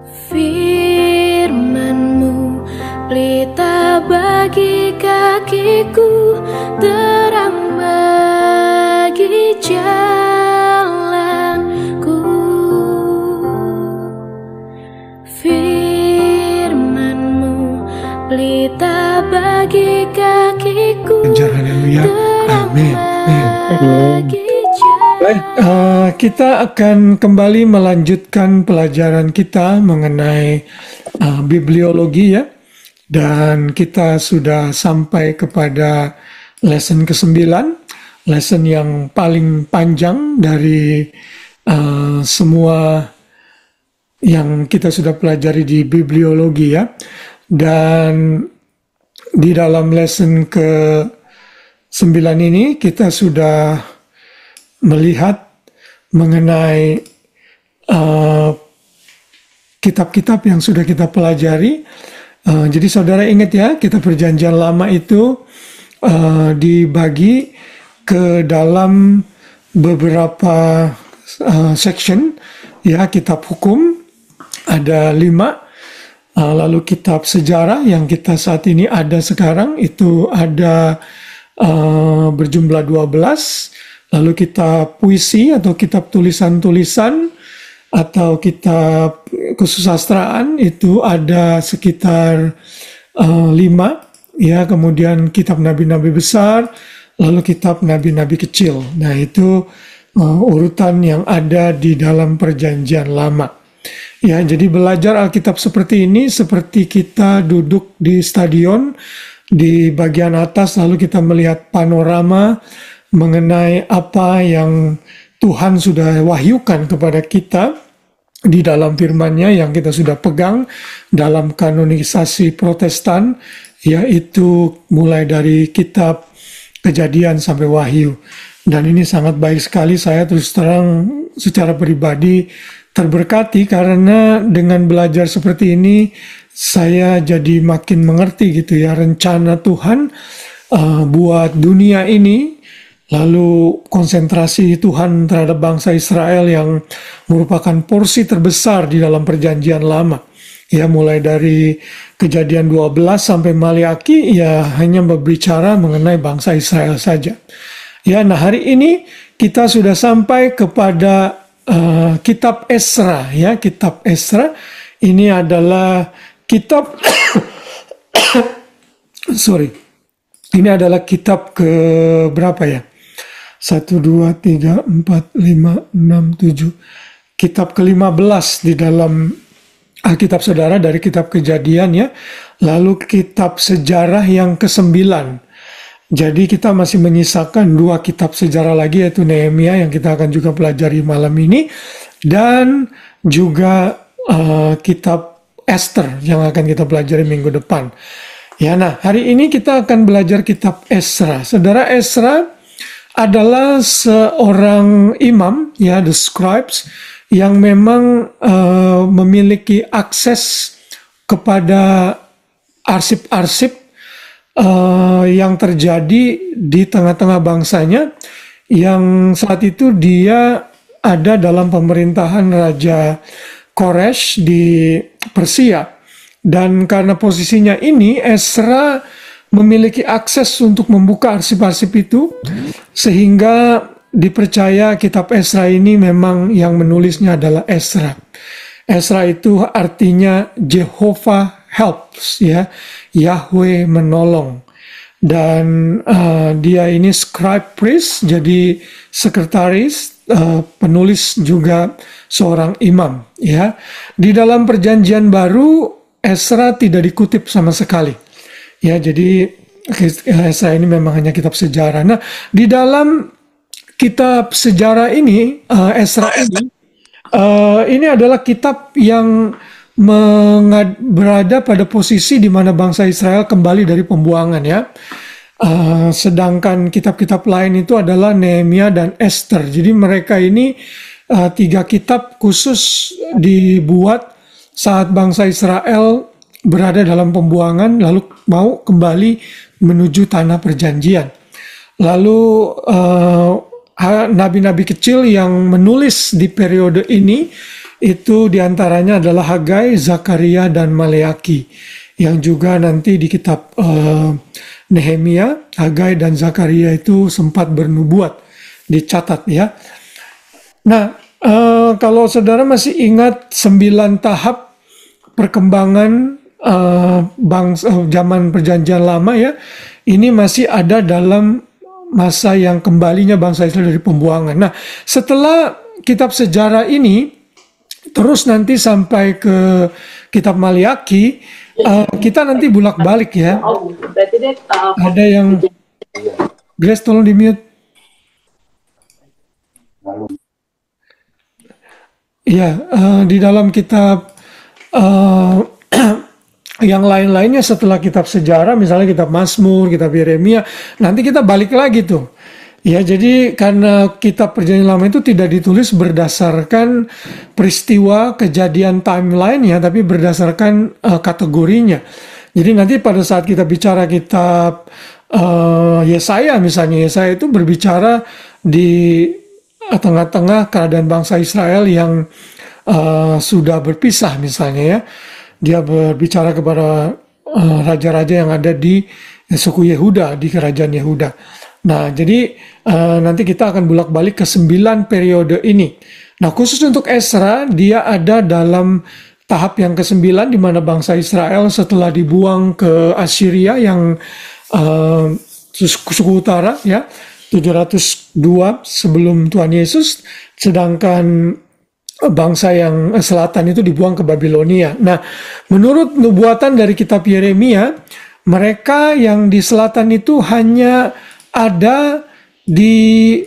Firman-Mu pelita bagi kakiku, terang bagi jalanku. Firman-Mu pelita bagi kakiku, Haleluya. Amin. bagi Baik, kita akan kembali melanjutkan pelajaran kita mengenai bibliologi ya. Dan kita sudah sampai kepada lesson ke-9, lesson yang paling panjang dari semua yang kita sudah pelajari di bibliologi ya. Dan di dalam lesson ke-9 ini kita sudah melihat mengenai kitab-kitab yang sudah kita pelajari. Jadi saudara ingat ya, kita perjanjian lama itu dibagi ke dalam beberapa section ya. Kitab hukum ada 5, lalu kitab sejarah yang kita saat ini ada sekarang itu ada berjumlah 12. Lalu kitab puisi atau kitab tulisan-tulisan atau kitab kesusastraan itu ada sekitar 5 ya. Kemudian kitab nabi-nabi besar, lalu kitab nabi-nabi kecil. Nah itu urutan yang ada di dalam perjanjian lama. Ya, jadi belajar Alkitab seperti ini seperti kita duduk di stadion di bagian atas lalu kita melihat panorama mengenai apa yang Tuhan sudah wahyukan kepada kita di dalam firman-Nya yang kita sudah pegang dalam kanonisasi Protestan, yaitu mulai dari kitab Kejadian sampai Wahyu. Dan ini sangat baik sekali, saya terus terang secara pribadi terberkati karena dengan belajar seperti ini saya jadi makin mengerti gitu ya rencana Tuhan buat dunia ini. Lalu konsentrasi Tuhan terhadap bangsa Israel yang merupakan porsi terbesar di dalam perjanjian lama. Ya, mulai dari Kejadian 12 sampai Maliaki ya hanya berbicara mengenai bangsa Israel saja. Ya, nah hari ini kita sudah sampai kepada kitab Esra ya. Kitab Esra ini adalah kitab ini adalah kitab ke berapa ya? 1, 2, 3, 4, 5, 6, 7. Kitab ke-15 di dalam Alkitab saudara dari kitab Kejadian ya. Lalu kitab sejarah yang ke-9. Jadi kita masih menyisakan 2 kitab sejarah lagi yaitu Nehemia yang kita akan juga pelajari malam ini. Dan juga kitab Esther yang akan kita pelajari minggu depan. Ya, nah hari ini kita akan belajar kitab Esra. Saudara, Esra adalah seorang imam ya, the scribes yang memang memiliki akses kepada arsip-arsip yang terjadi di tengah-tengah bangsanya yang saat itu dia ada dalam pemerintahan Raja Koresh di Persia. Dan karena posisinya ini, Esra memiliki akses untuk membuka arsip-arsip itu, sehingga dipercaya kitab Esra ini memang yang menulisnya adalah Esra. Esra itu artinya Jehovah helps ya, Yahweh menolong. Dan dia ini scribe priest, jadi sekretaris, penulis juga seorang imam ya. Di dalam perjanjian baru Esra tidak dikutip sama sekali. Ya, jadi Esra ini memang hanya kitab sejarah. Nah, di dalam kitab sejarah ini, Esra ini adalah kitab yang berada pada posisi di mana bangsa Israel kembali dari pembuangan ya. Sedangkan kitab-kitab lain itu adalah Nehemia dan Esther. Jadi mereka ini 3 kitab khusus dibuat saat bangsa Israel berada dalam pembuangan lalu mau kembali menuju tanah perjanjian. Lalu nabi-nabi kecil yang menulis di periode ini itu diantaranya adalah Hagai, Zakaria, dan Maleaki. Yang juga nanti di kitab Nehemia, Hagai dan Zakaria itu sempat bernubuat, dicatat ya. Nah, kalau saudara masih ingat 9 tahap perkembangan zaman perjanjian lama ya, ini masih ada dalam masa yang kembalinya bangsa Israel dari pembuangan. Nah, setelah kitab sejarah ini, terus nanti sampai ke kitab Maleaki, kita nanti bulak-balik ya. Ada yang Grace tolong di mute. Ya, di dalam kitab yang lain-lainnya setelah kitab sejarah, misalnya kitab Mazmur, kitab Yeremia, nanti kita balik lagi tuh. Ya, jadi karena kitab perjanjian lama itu tidak ditulis berdasarkan peristiwa, kejadian, timeline ya, tapi berdasarkan kategorinya. Jadi nanti pada saat kita bicara kitab Yesaya misalnya, Yesaya itu berbicara di tengah-tengah keadaan bangsa Israel yang sudah berpisah misalnya ya. Dia berbicara kepada raja-raja yang ada di suku Yehuda, di kerajaan Yehuda. Nah, jadi nanti kita akan bolak-balik ke 9 periode ini. Nah, khusus untuk Ezra, dia ada dalam tahap yang ke-9 di mana bangsa Israel setelah dibuang ke Assyria yang suku utara ya, 702 sebelum Tuhan Yesus, sedangkan bangsa yang selatan itu dibuang ke Babilonia. Nah, menurut nubuatan dari kitab Yeremia, mereka yang di selatan itu hanya ada di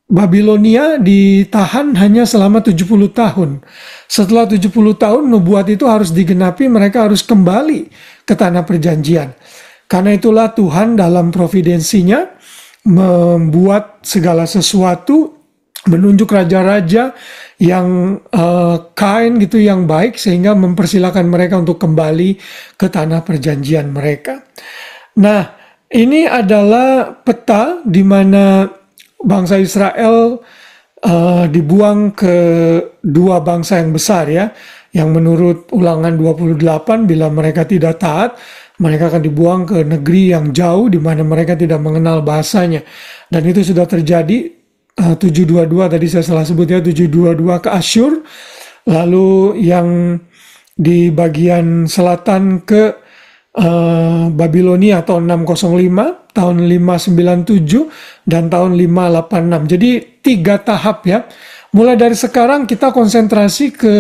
Babilonia, ditahan hanya selama 70 tahun. Setelah 70 tahun, nubuat itu harus digenapi, mereka harus kembali ke tanah perjanjian. Karena itulah Tuhan dalam providensinya membuat segala sesuatu, menunjuk raja-raja yang kind gitu, yang baik, sehingga mempersilahkan mereka untuk kembali ke tanah perjanjian mereka. Nah, ini adalah peta di mana bangsa Israel dibuang ke dua bangsa yang besar ya, yang menurut Ulangan 28 bila mereka tidak taat, mereka akan dibuang ke negeri yang jauh di mana mereka tidak mengenal bahasanya. Dan itu sudah terjadi. 722 tadi saya salah sebut ya, 722 ke Asyur, lalu yang di bagian selatan ke Babilonia tahun 605, tahun 597, dan tahun 586. Jadi 3 tahap ya. Mulai dari sekarang kita konsentrasi ke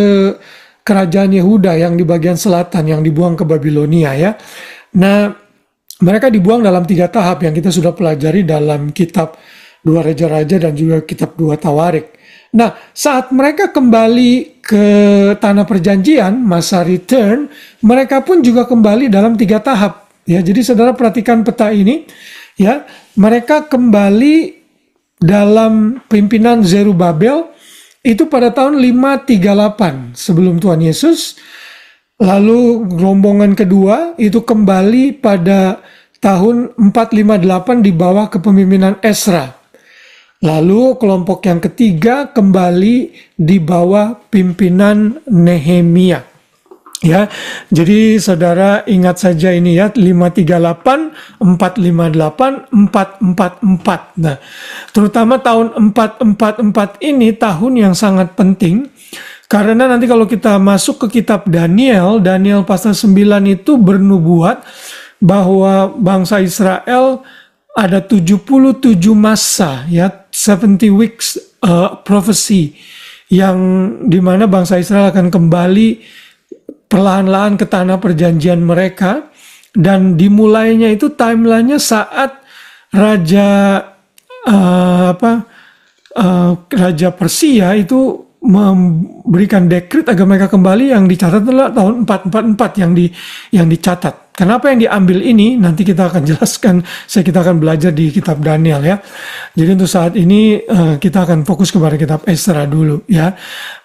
kerajaan Yehuda yang di bagian selatan yang dibuang ke Babilonia ya. Nah, mereka dibuang dalam 3 tahap yang kita sudah pelajari dalam kitab 2 Raja-Raja dan juga kitab 2 Tawarik. Nah, saat mereka kembali ke tanah perjanjian, masa return, mereka pun juga kembali dalam 3 tahap. Ya, jadi saudara perhatikan peta ini, ya, mereka kembali dalam pimpinan Zerubabel itu pada tahun 538 sebelum Tuhan Yesus. Lalu rombongan kedua itu kembali pada tahun 458 di bawah kepemimpinan Ezra. Lalu kelompok yang ketiga kembali di bawah pimpinan Nehemia. Ya, jadi saudara ingat saja ini ya, 538, 458, 444. Nah, terutama tahun 444 ini tahun yang sangat penting. Karena nanti kalau kita masuk ke kitab Daniel, Daniel pasal 9 itu bernubuat bahwa bangsa Israel ada 77 masa ya, 70 weeks prophecy, yang dimana bangsa Israel akan kembali perlahan-lahan ke tanah perjanjian mereka, dan dimulainya itu timelinenya saat Raja Persia itu memberikan dekret agar mereka kembali, yang dicatat adalah tahun 444 yang dicatat. Kenapa yang diambil ini? Nanti kita akan jelaskan, kita akan belajar di kitab Daniel ya. Jadi untuk saat ini kita akan fokus kepada kitab Ezra dulu ya.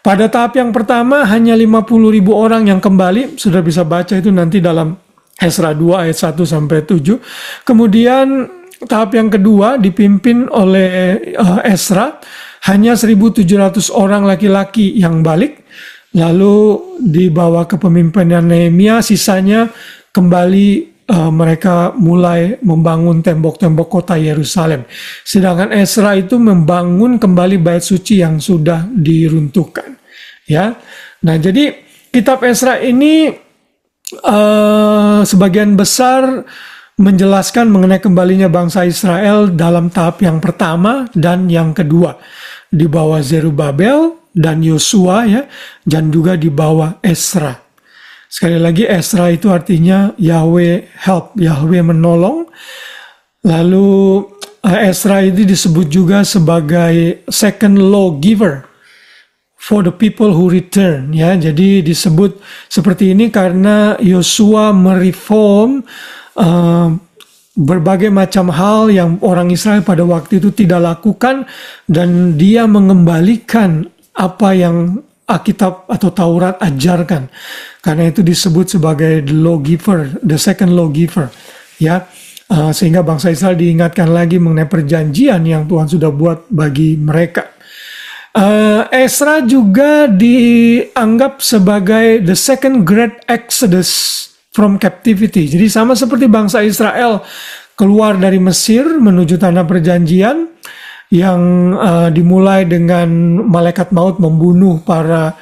Pada tahap yang pertama hanya 50.000 orang yang kembali, sudah bisa baca itu nanti dalam Ezra 2 ayat 1 sampai 7. Kemudian tahap yang kedua dipimpin oleh Ezra, hanya 1.700 orang laki-laki yang balik. Lalu di bawah kepemimpinan Nehemia, sisanya kembali mereka mulai membangun tembok-tembok kota Yerusalem. Sedangkan Ezra itu membangun kembali bait suci yang sudah diruntuhkan. Ya, nah jadi kitab Ezra ini sebagian besar menjelaskan mengenai kembalinya bangsa Israel dalam tahap yang pertama dan yang kedua di bawah Zerubabel dan Yosua, ya, dan juga di bawah Ezra. Sekali lagi, Ezra itu artinya Yahweh help, Yahweh menolong. Lalu Ezra ini disebut juga sebagai second law giver for the people who return, ya. Jadi disebut seperti ini karena Yosua mereform berbagai macam hal yang orang Israel pada waktu itu tidak lakukan, dan dia mengembalikan apa yang Alkitab atau Taurat ajarkan. Karena itu disebut sebagai the lawgiver, the second lawgiver, ya. Sehingga bangsa Israel diingatkan lagi mengenai perjanjian yang Tuhan sudah buat bagi mereka. Ezra juga dianggap sebagai the second great exodus from captivity. Jadi sama seperti bangsa Israel keluar dari Mesir menuju tanah perjanjian, yang dimulai dengan malaikat maut membunuh para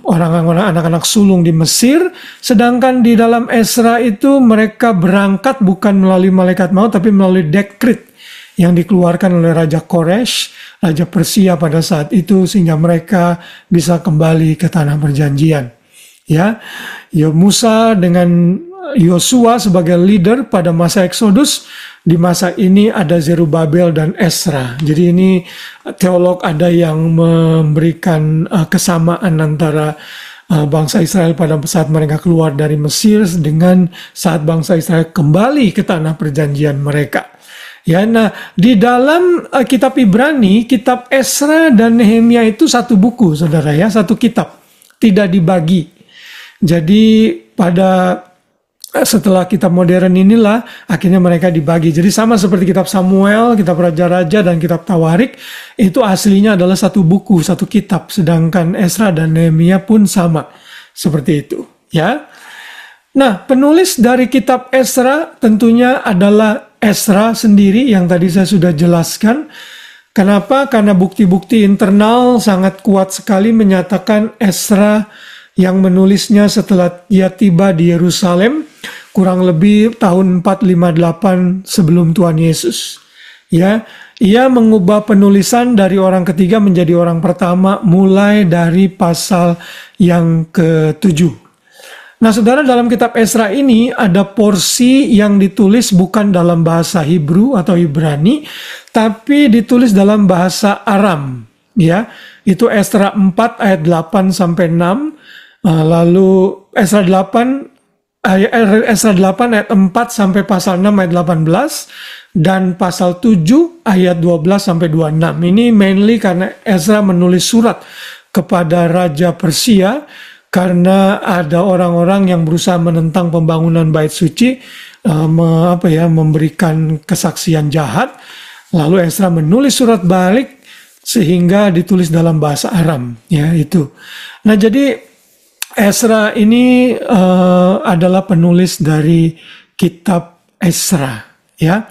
orang-orang, anak-anak sulung di Mesir. Sedangkan di dalam Ezra itu mereka berangkat bukan melalui malaikat maut, tapi melalui dekret yang dikeluarkan oleh Raja Koresh, Raja Persia pada saat itu, sehingga mereka bisa kembali ke tanah perjanjian. Ya, Musa dengan Yosua sebagai leader pada masa Exodus. Di masa ini ada Zerubabel dan Ezra. Jadi ini teolog ada yang memberikan kesamaan antara bangsa Israel pada saat mereka keluar dari Mesir dengan saat bangsa Israel kembali ke tanah perjanjian mereka. Ya, nah di dalam kitab Ibrani, kitab Ezra dan Nehemia itu satu buku, saudara, ya, satu kitab, tidak dibagi. Jadi setelah kitab modern inilah akhirnya mereka dibagi. Jadi sama seperti kitab Samuel, kitab Raja-Raja, dan kitab Tawarik, itu aslinya adalah satu buku, satu kitab. Sedangkan Ezra dan Nehemia pun sama seperti itu, ya. Nah, penulis dari kitab Ezra tentunya adalah Ezra sendiri yang tadi saya sudah jelaskan. Kenapa? Karena bukti-bukti internal sangat kuat sekali menyatakan Ezra yang menulisnya setelah ia tiba di Yerusalem kurang lebih tahun 458 sebelum Tuhan Yesus. Ya, ia mengubah penulisan dari orang ketiga menjadi orang pertama mulai dari pasal yang ke-7. Nah, saudara, dalam kitab Ezra ini ada porsi yang ditulis bukan dalam bahasa Hebrew atau Ibrani, tapi ditulis dalam bahasa Aram. Ya, itu Ezra 4 ayat 8 sampai 6. Lalu Ezra 8 ayat 4 sampai pasal 6 ayat 18, dan pasal 7 ayat 12 sampai 26. Ini mainly karena Ezra menulis surat kepada Raja Persia karena ada orang-orang yang berusaha menentang pembangunan bait suci, memberikan kesaksian jahat. Lalu Ezra menulis surat balik sehingga ditulis dalam bahasa Aram, ya itu. Nah, jadi Ezra ini adalah penulis dari kitab Ezra, ya.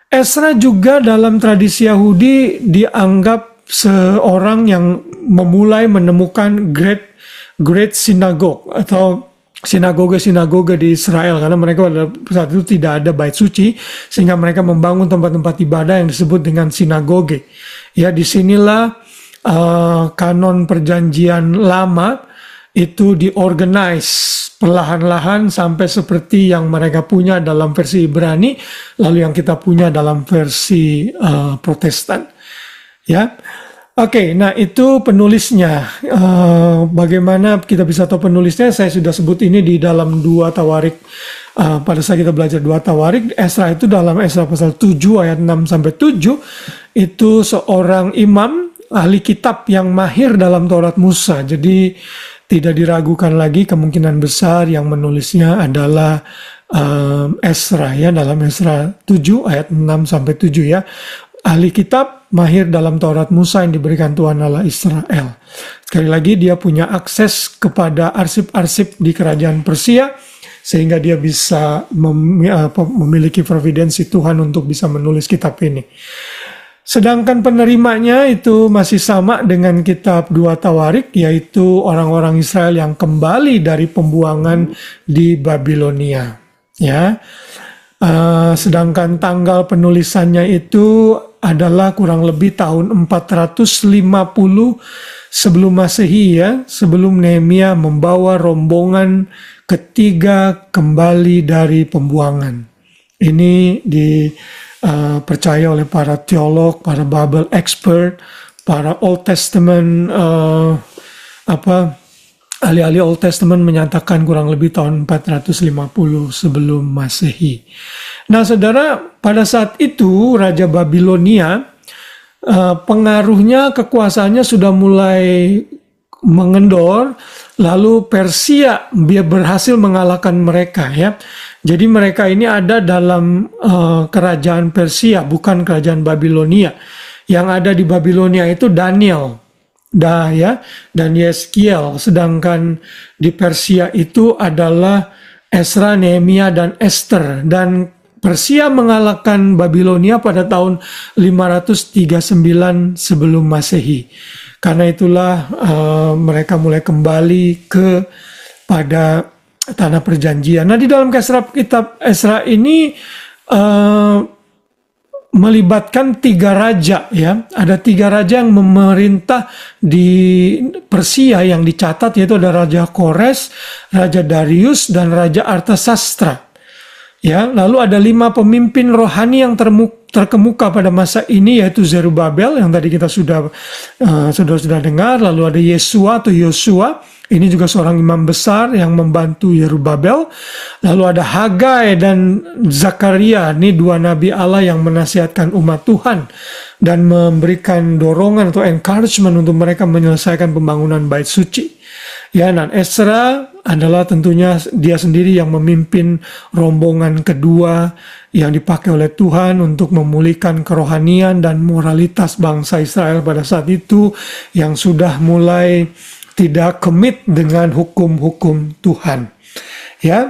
Ezra juga dalam tradisi Yahudi dianggap seorang yang memulai menemukan great synagogue atau sinagoga-sinagoga di Israel, karena mereka pada saat itu tidak ada bait suci, sehingga mereka membangun tempat-tempat ibadah yang disebut dengan sinagoge. Ya, disinilah kanon perjanjian lama itu diorganize perlahan-lahan sampai seperti yang mereka punya dalam versi Ibrani, lalu yang kita punya dalam versi Protestan. Ya, oke. Nah, itu penulisnya. Bagaimana kita bisa tahu penulisnya? Saya sudah sebut ini di dalam 2 Tawarik. Pada saat kita belajar 2 Tawarik, Ezra itu dalam Ezra pasal 7 ayat 6 sampai 7 itu seorang imam ahli kitab yang mahir dalam Taurat Musa. Jadi tidak diragukan lagi kemungkinan besar yang menulisnya adalah Ezra, ya, dalam Ezra 7 ayat 6 sampai 7, ya. Ahli kitab mahir dalam Taurat Musa yang diberikan Tuhan Allah Israel. Sekali lagi dia punya akses kepada arsip-arsip di kerajaan Persia, sehingga dia bisa memiliki providensi Tuhan untuk bisa menulis kitab ini. Sedangkan penerimanya itu masih sama dengan kitab 2 Tawarik, yaitu orang-orang Israel yang kembali dari pembuangan di Babilonia. Ya, sedangkan tanggal penulisannya itu adalah kurang lebih tahun 450 sebelum Masehi, ya, sebelum Nehemia membawa rombongan ketiga kembali dari pembuangan. Ini dipercaya oleh para teolog, para Bible expert, para Old Testament ahli-ahli Old Testament menyatakan kurang lebih tahun 450 sebelum Masehi. Nah, saudara, pada saat itu Raja Babilonia pengaruhnya, kekuasaannya sudah mulai mengendor. Lalu Persia dia berhasil mengalahkan mereka, ya. Jadi mereka ini ada dalam kerajaan Persia, bukan kerajaan Babilonia. Yang ada di Babilonia itu Daniel, dan Yeskiel. Sedangkan di Persia itu adalah Ezra, Nehemia, dan Esther. Dan Persia mengalahkan Babilonia pada tahun 539 sebelum Masehi. Karena itulah mereka mulai kembali pada tanah perjanjian. Nah, di dalam kitab Ezra ini melibatkan 3 raja, ya. Ada 3 raja yang memerintah di Persia yang dicatat, yaitu ada Raja Kores, Raja Darius, dan Raja Artasastra. Ya, lalu ada 5 pemimpin rohani yang terkemuka pada masa ini, yaitu Zerubabel yang tadi kita sudah dengar. Lalu ada Yesua atau Yosua, ini juga seorang imam besar yang membantu Zerubabel. Lalu ada Hagai dan Zakaria, ini 2 nabi Allah yang menasihatkan umat Tuhan dan memberikan dorongan atau encouragement untuk mereka menyelesaikan pembangunan bait suci. Ya, dan Ezra adalah tentunya dia sendiri yang memimpin rombongan kedua yang dipakai oleh Tuhan untuk memulihkan kerohanian dan moralitas bangsa Israel pada saat itu yang sudah mulai tidak komit dengan hukum-hukum Tuhan. Ya.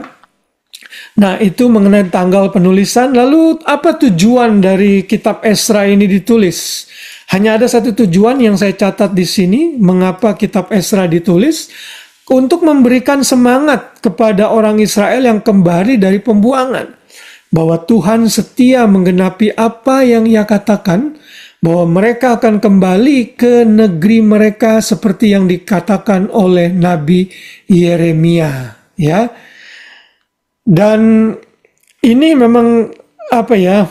Nah, itu mengenai tanggal penulisan. Lalu apa tujuan dari kitab Ezra ini ditulis? Hanya ada satu tujuan yang saya catat di sini, mengapa kitab Ezra ditulis, untuk memberikan semangat kepada orang Israel yang kembali dari pembuangan, bahwa Tuhan setia menggenapi apa yang Ia katakan, bahwa mereka akan kembali ke negeri mereka seperti yang dikatakan oleh Nabi Yeremia, ya. Dan ini memang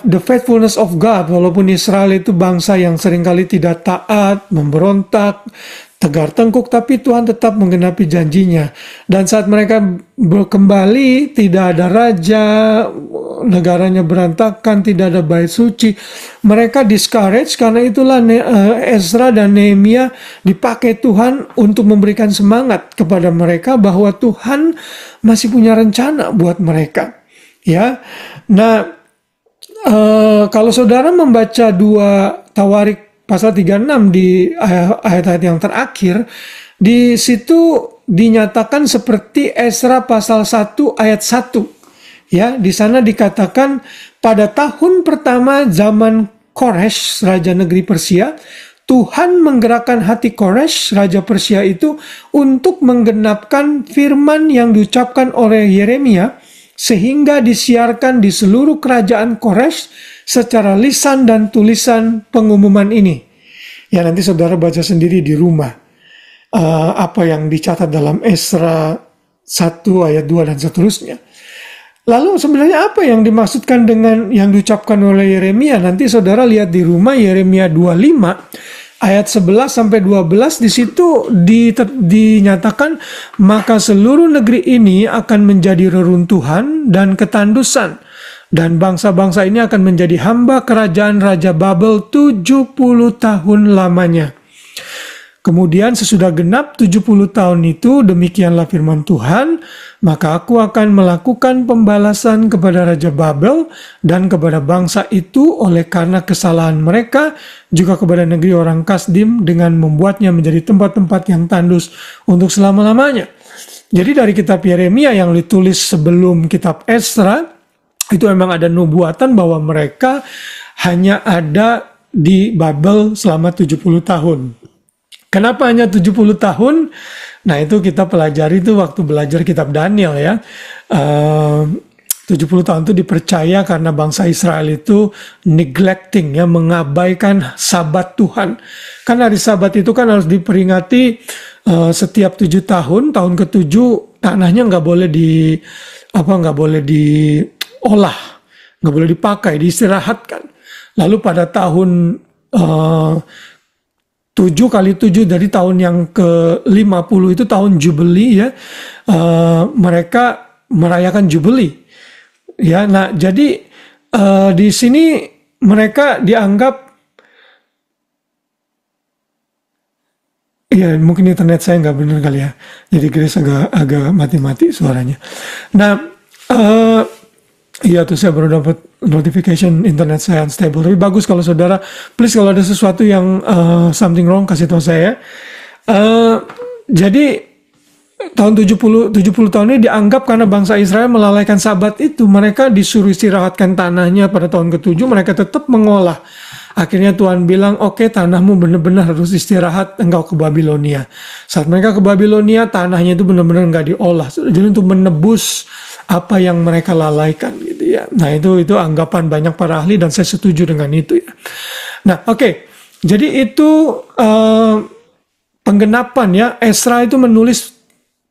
the faithfulness of God. Walaupun Israel itu bangsa yang seringkali tidak taat, memberontak, tegar tengkuk, tapi Tuhan tetap menggenapi janjinya. Dan saat mereka kembali, tidak ada raja, negaranya berantakan, tidak ada bait suci, mereka discouraged. Karena itulah Ezra dan Nehemia dipakai Tuhan untuk memberikan semangat kepada mereka bahwa Tuhan masih punya rencana buat mereka. Ya, nah, kalau saudara membaca 2 Tawarik pasal 36 di ayat-ayat yang terakhir, di situ dinyatakan seperti Ezra pasal 1 ayat 1. Ya, di sana dikatakan pada tahun pertama zaman Koresh, raja negeri Persia, Tuhan menggerakkan hati Koresh, raja Persia itu, untuk menggenapkan firman yang diucapkan oleh Yeremia, sehingga disiarkan di seluruh kerajaan Koresh secara lisan dan tulisan pengumuman ini. Ya, nanti saudara baca sendiri di rumah apa yang dicatat dalam Ezra 1 ayat 2 dan seterusnya. Lalu sebenarnya apa yang dimaksudkan dengan yang diucapkan oleh Yeremia? Nanti saudara lihat di rumah Yeremia 25 ayat 11 sampai 12, di situ dinyatakan, maka seluruh negeri ini akan menjadi reruntuhan dan ketandusan, dan bangsa-bangsa ini akan menjadi hamba kerajaan Raja Babel 70 tahun lamanya. Kemudian sesudah genap 70 tahun itu, demikianlah firman Tuhan, maka aku akan melakukan pembalasan kepada Raja Babel dan kepada bangsa itu oleh karena kesalahan mereka, juga kepada negeri orang Kasdim dengan membuatnya menjadi tempat-tempat yang tandus untuk selama-lamanya. Jadi dari kitab Yeremia yang ditulis sebelum kitab Ezra, itu memang ada nubuatan bahwa mereka hanya ada di Babel selama 70 tahun. Kenapa hanya 70 tahun? Nah itu kita pelajari itu waktu belajar kitab Daniel ya. 70 tahun itu dipercaya karena bangsa Israel itu neglecting ya, mengabaikan sabat Tuhan. Kan hari sabat itu kan harus diperingati setiap 7 tahun, tahun ke-7 tanahnya nggak boleh nggak boleh diolah, nggak boleh dipakai, diistirahatkan. Lalu pada tahun 7 kali 7 dari tahun yang ke-50 itu tahun Jubeli ya, mereka merayakan Jubeli ya. Nah jadi di sini mereka dianggap ya, mungkin internet saya nggak benar kali ya, jadi Grace agak mati-mati suaranya. Nah iya tuh saya baru dapat notification internet saya unstable. Tapi bagus kalau saudara, please kalau ada sesuatu yang something wrong kasih tahu saya. Jadi tahun 70 tahun ini dianggap karena bangsa Israel melalaikan sabat itu, mereka disuruh istirahatkan tanahnya pada tahun ke-7, mereka tetap mengolah. Akhirnya Tuhan bilang, oke, tanahmu benar-benar harus istirahat, engkau ke Babilonia. Saat mereka ke Babilonia, tanahnya itu benar-benar nggak diolah. Jadi untuk menebus apa yang mereka lalaikan gitu ya. Nah itu anggapan banyak para ahli dan saya setuju dengan itu ya. Nah oke. Jadi itu penggenapan ya. Ezra itu menulis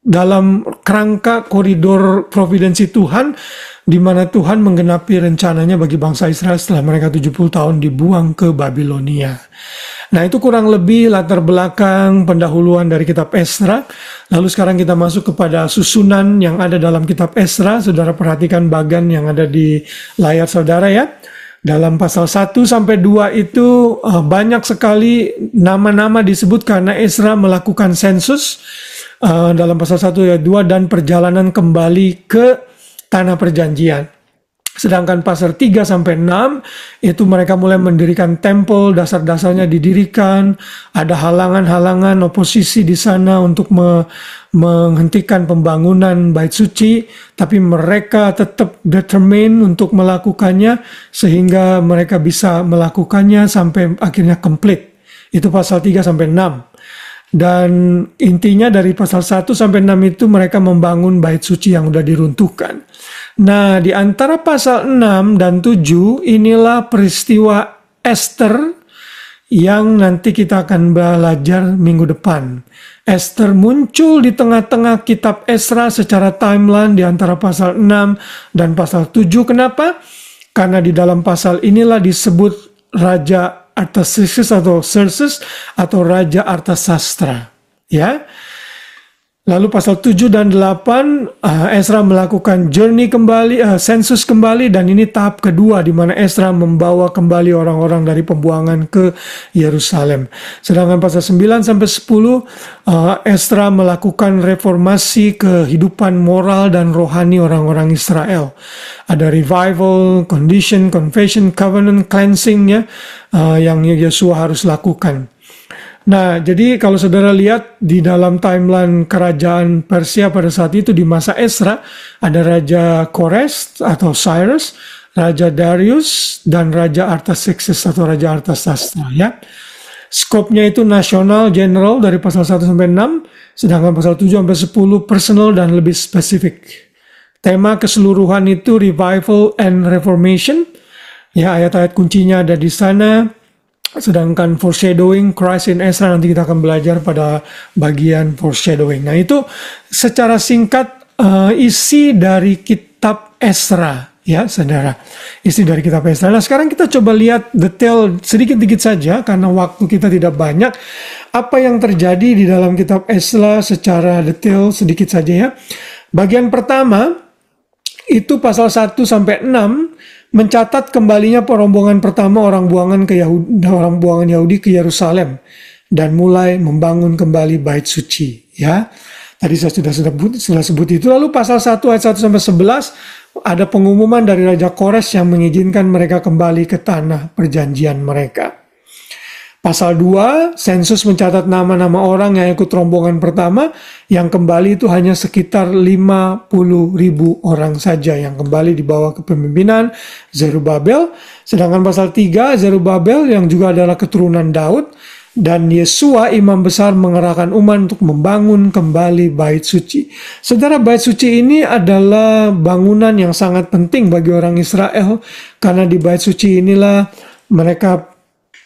dalam kerangka koridor providensi Tuhan, di mana Tuhan menggenapi rencananya bagi bangsa Israel setelah mereka 70 tahun dibuang ke Babilonia. Nah itu kurang lebih latar belakang pendahuluan dari kitab Ezra. Lalu sekarang kita masuk kepada susunan yang ada dalam kitab Ezra. Saudara perhatikan bagan yang ada di layar saudara ya. Dalam pasal 1 sampai 2 itu banyak sekali nama-nama disebut karena Ezra melakukan sensus. Dalam pasal 1 ayat 2 dan perjalanan kembali ke tanah perjanjian. Sedangkan pasal 3 sampai 6 itu mereka mulai mendirikan tempel, dasar-dasarnya didirikan, ada halangan-halangan oposisi di sana untuk menghentikan pembangunan bait suci, tapi mereka tetap determined untuk melakukannya sehingga mereka bisa melakukannya sampai akhirnya complete. Itu pasal 3 sampai 6. Dan intinya dari pasal 1 sampai 6 itu mereka membangun bait suci yang sudah diruntuhkan. Nah, di antara pasal 6 dan 7 inilah peristiwa Esther yang nanti kita akan belajar minggu depan. Esther muncul di tengah-tengah kitab Ezra secara timeline di antara pasal 6 dan pasal 7. Kenapa? Karena di dalam pasal inilah disebut Raja Artaxerxes atau Xerxes atau Raja Artasastra, ya. Lalu pasal 7 dan 8 Ezra melakukan journey kembali, sensus kembali, dan ini tahap kedua di mana Ezra membawa kembali orang-orang dari pembuangan ke Yerusalem. Sedangkan pasal 9 sampai 10 Ezra melakukan reformasi kehidupan moral dan rohani orang-orang Israel. Ada revival, condition, confession, covenant, cleansing ya, yang Yosua harus lakukan. Nah, jadi kalau saudara lihat di dalam timeline kerajaan Persia pada saat itu di masa Ezra, ada Raja Kores atau Cyrus, Raja Darius, dan Raja Artaxerxes atau Raja Artasastra ya. Skopnya itu nasional, general dari pasal 1 sampai 6, sedangkan pasal 7 sampai 10 personal dan lebih spesifik. Tema keseluruhan itu revival and reformation. Ya, ayat-ayat kuncinya ada di sana. Sedangkan foreshadowing, Christ in Ezra, nanti kita akan belajar pada bagian foreshadowing. Nah itu secara singkat isi dari kitab Ezra ya saudara. Isi dari kitab Ezra. Nah sekarang kita coba lihat detail sedikit-sedikit saja karena waktu kita tidak banyak. Apa yang terjadi di dalam kitab Ezra secara detail sedikit saja ya. Bagian pertama itu pasal 1 sampai 6 mencatat kembalinya perombongan pertama orang buangan Yahudi ke Yerusalem. dan mulai membangun kembali bait suci. Ya, tadi saya sudah sebut itu. Lalu pasal 1 ayat 1 sampai 11 ada pengumuman dari Raja Kores yang mengizinkan mereka kembali ke tanah perjanjian mereka. Pasal 2, sensus mencatat nama-nama orang yang ikut rombongan pertama, yang kembali itu hanya sekitar 50.000 orang saja yang kembali di bawah kepemimpinan Zerubabel. Sedangkan pasal 3, Zerubabel yang juga adalah keturunan Daud, dan Yesua imam besar mengerahkan umat untuk membangun kembali bait suci. Saudara, bait suci ini adalah bangunan yang sangat penting bagi orang Israel, karena di bait suci inilah mereka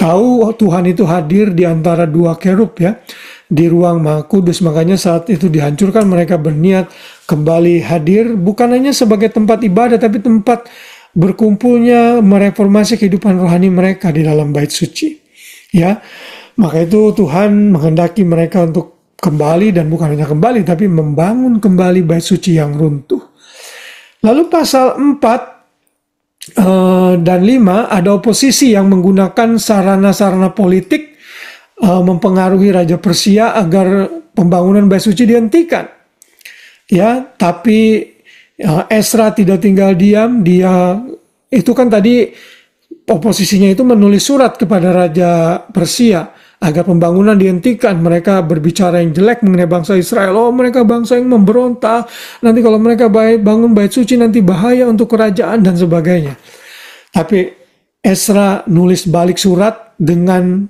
tahu Tuhan itu hadir di antara dua kerub ya, di ruang Maha Kudus. Makanya saat itu dihancurkan, mereka berniat kembali hadir, bukan hanya sebagai tempat ibadah, tapi tempat berkumpulnya, mereformasi kehidupan rohani mereka di dalam bait suci. Ya, maka itu Tuhan menghendaki mereka untuk kembali, dan bukan hanya kembali, tapi membangun kembali bait suci yang runtuh. Lalu pasal 4 dan 5 ada oposisi yang menggunakan sarana-sarana politik mempengaruhi Raja Persia agar pembangunan bait suci dihentikan. Ya, tapi Esra tidak tinggal diam. Dia itu kan tadi oposisinya itu menulis surat kepada Raja Persia agar pembangunan dihentikan. Mereka berbicara yang jelek mengenai bangsa Israel. Oh, mereka bangsa yang memberontak. Nanti kalau mereka bangun bait suci nanti bahaya untuk kerajaan dan sebagainya. Tapi Esra nulis balik surat dengan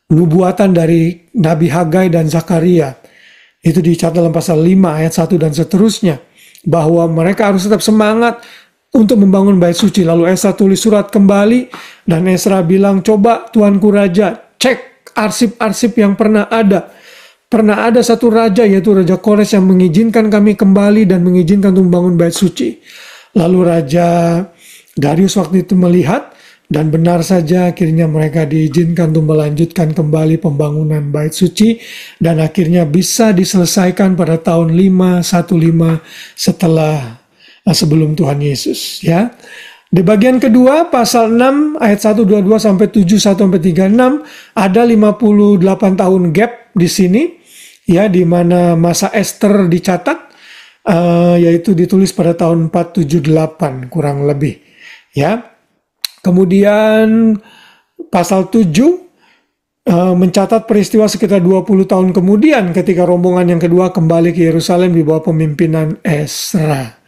nubuatan dari Nabi Hagai dan Zakaria. Itu dicatat dalam pasal 5 ayat 1 dan seterusnya. Bahwa mereka harus tetap semangat untuk membangun bait suci. Lalu Esra tulis surat kembali, dan Esra bilang, coba Tuanku Raja, cek arsip-arsip yang pernah ada. Pernah ada satu raja, yaitu Raja Kores, yang mengizinkan kami kembali dan mengizinkan untuk membangun bait suci. Lalu Raja Darius waktu itu melihat, dan benar saja akhirnya mereka diizinkan untuk melanjutkan kembali pembangunan bait suci, dan akhirnya bisa diselesaikan pada tahun 515 sebelum Tuhan Yesus. Ya. Di bagian kedua, pasal 6 ayat 122 sampai 7 1 sampai 36 ada 58 tahun gap di sini, ya, di mana masa Esther dicatat, yaitu ditulis pada tahun 478 kurang lebih, ya. Kemudian pasal 7 mencatat peristiwa sekitar 20 tahun kemudian ketika rombongan yang kedua kembali ke Yerusalem di bawah pemimpinan Esra.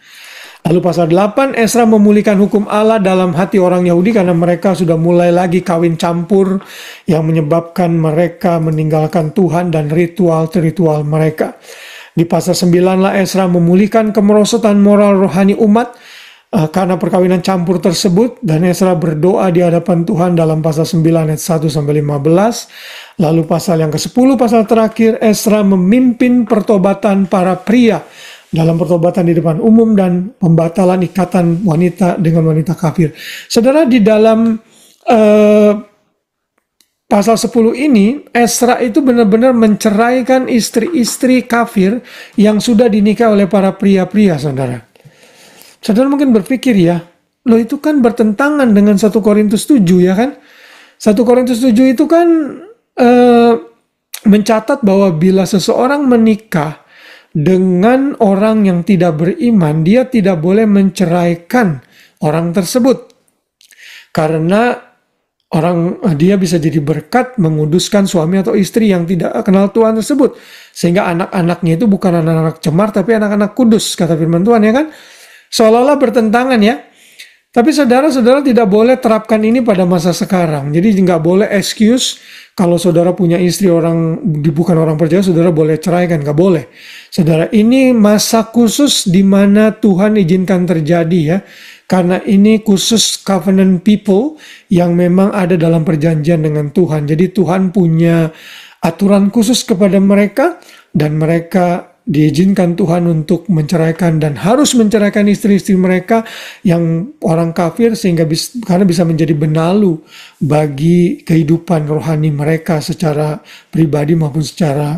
Lalu pasal 8, Esra memulihkan hukum Allah dalam hati orang Yahudi karena mereka sudah mulai lagi kawin campur yang menyebabkan mereka meninggalkan Tuhan dan ritual-ritual mereka. Di pasal 9 lah Esra memulihkan kemerosotan moral rohani umat karena perkawinan campur tersebut, dan Esra berdoa di hadapan Tuhan dalam pasal 9 ayat 1 sampai 15. Lalu pasal yang ke-10, pasal terakhir, Esra memimpin pertobatan para pria dalam pertobatan di depan umum dan pembatalan ikatan wanita dengan wanita kafir. Saudara, di dalam pasal 10 ini, Esra itu benar-benar menceraikan istri-istri kafir yang sudah dinikah oleh para pria-pria, saudara. Saudara mungkin berpikir, ya, loh itu kan bertentangan dengan 1 Korintus 7, ya kan? 1 Korintus 7 itu kan mencatat bahwa bila seseorang menikah dengan orang yang tidak beriman, dia tidak boleh menceraikan orang tersebut. Karena dia bisa jadi berkat menguduskan suami atau istri yang tidak kenal Tuhan tersebut. Sehingga anak-anaknya itu bukan anak-anak cemar, tapi anak-anak kudus, kata firman Tuhan, ya kan? Seolah-olah bertentangan, ya. Tapi saudara-saudara tidak boleh terapkan ini pada masa sekarang. Jadi nggak boleh excuse kalau saudara punya istri bukan orang percaya, saudara boleh ceraikan, nggak boleh. Saudara, ini masa khusus di mana Tuhan izinkan terjadi, ya. Karena ini khusus covenant people yang memang ada dalam perjanjian dengan Tuhan. Jadi Tuhan punya aturan khusus kepada mereka, dan mereka diizinkan Tuhan untuk menceraikan dan harus menceraikan istri-istri mereka yang orang kafir, karena bisa menjadi benalu bagi kehidupan rohani mereka secara pribadi maupun secara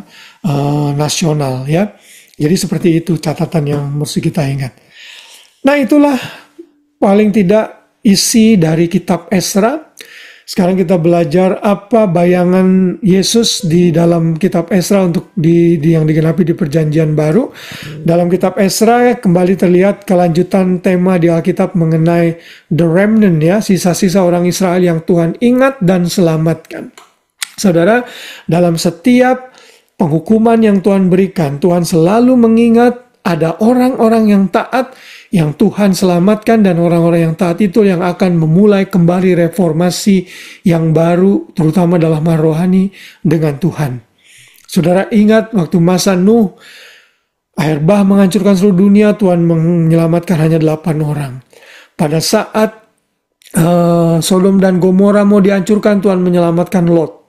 nasional, ya. Jadi seperti itu catatan yang mesti kita ingat. Nah, itulah paling tidak isi dari kitab Esra. Sekarang kita belajar apa bayangan Yesus di dalam kitab Esra untuk yang digenapi di Perjanjian Baru. Dalam kitab Esra kembali terlihat kelanjutan tema di Alkitab mengenai the remnant, ya, sisa-sisa orang Israel yang Tuhan ingat dan selamatkan. Saudara, dalam setiap penghukuman yang Tuhan berikan, Tuhan selalu mengingat ada orang-orang yang taat yang Tuhan selamatkan, dan orang-orang yang taat itu yang akan memulai kembali reformasi yang baru, terutama dalam hal rohani dengan Tuhan. Saudara ingat waktu masa Nuh, air bah menghancurkan seluruh dunia, Tuhan menyelamatkan hanya 8 orang. Pada saat Sodom dan Gomora mau dihancurkan, Tuhan menyelamatkan Lot.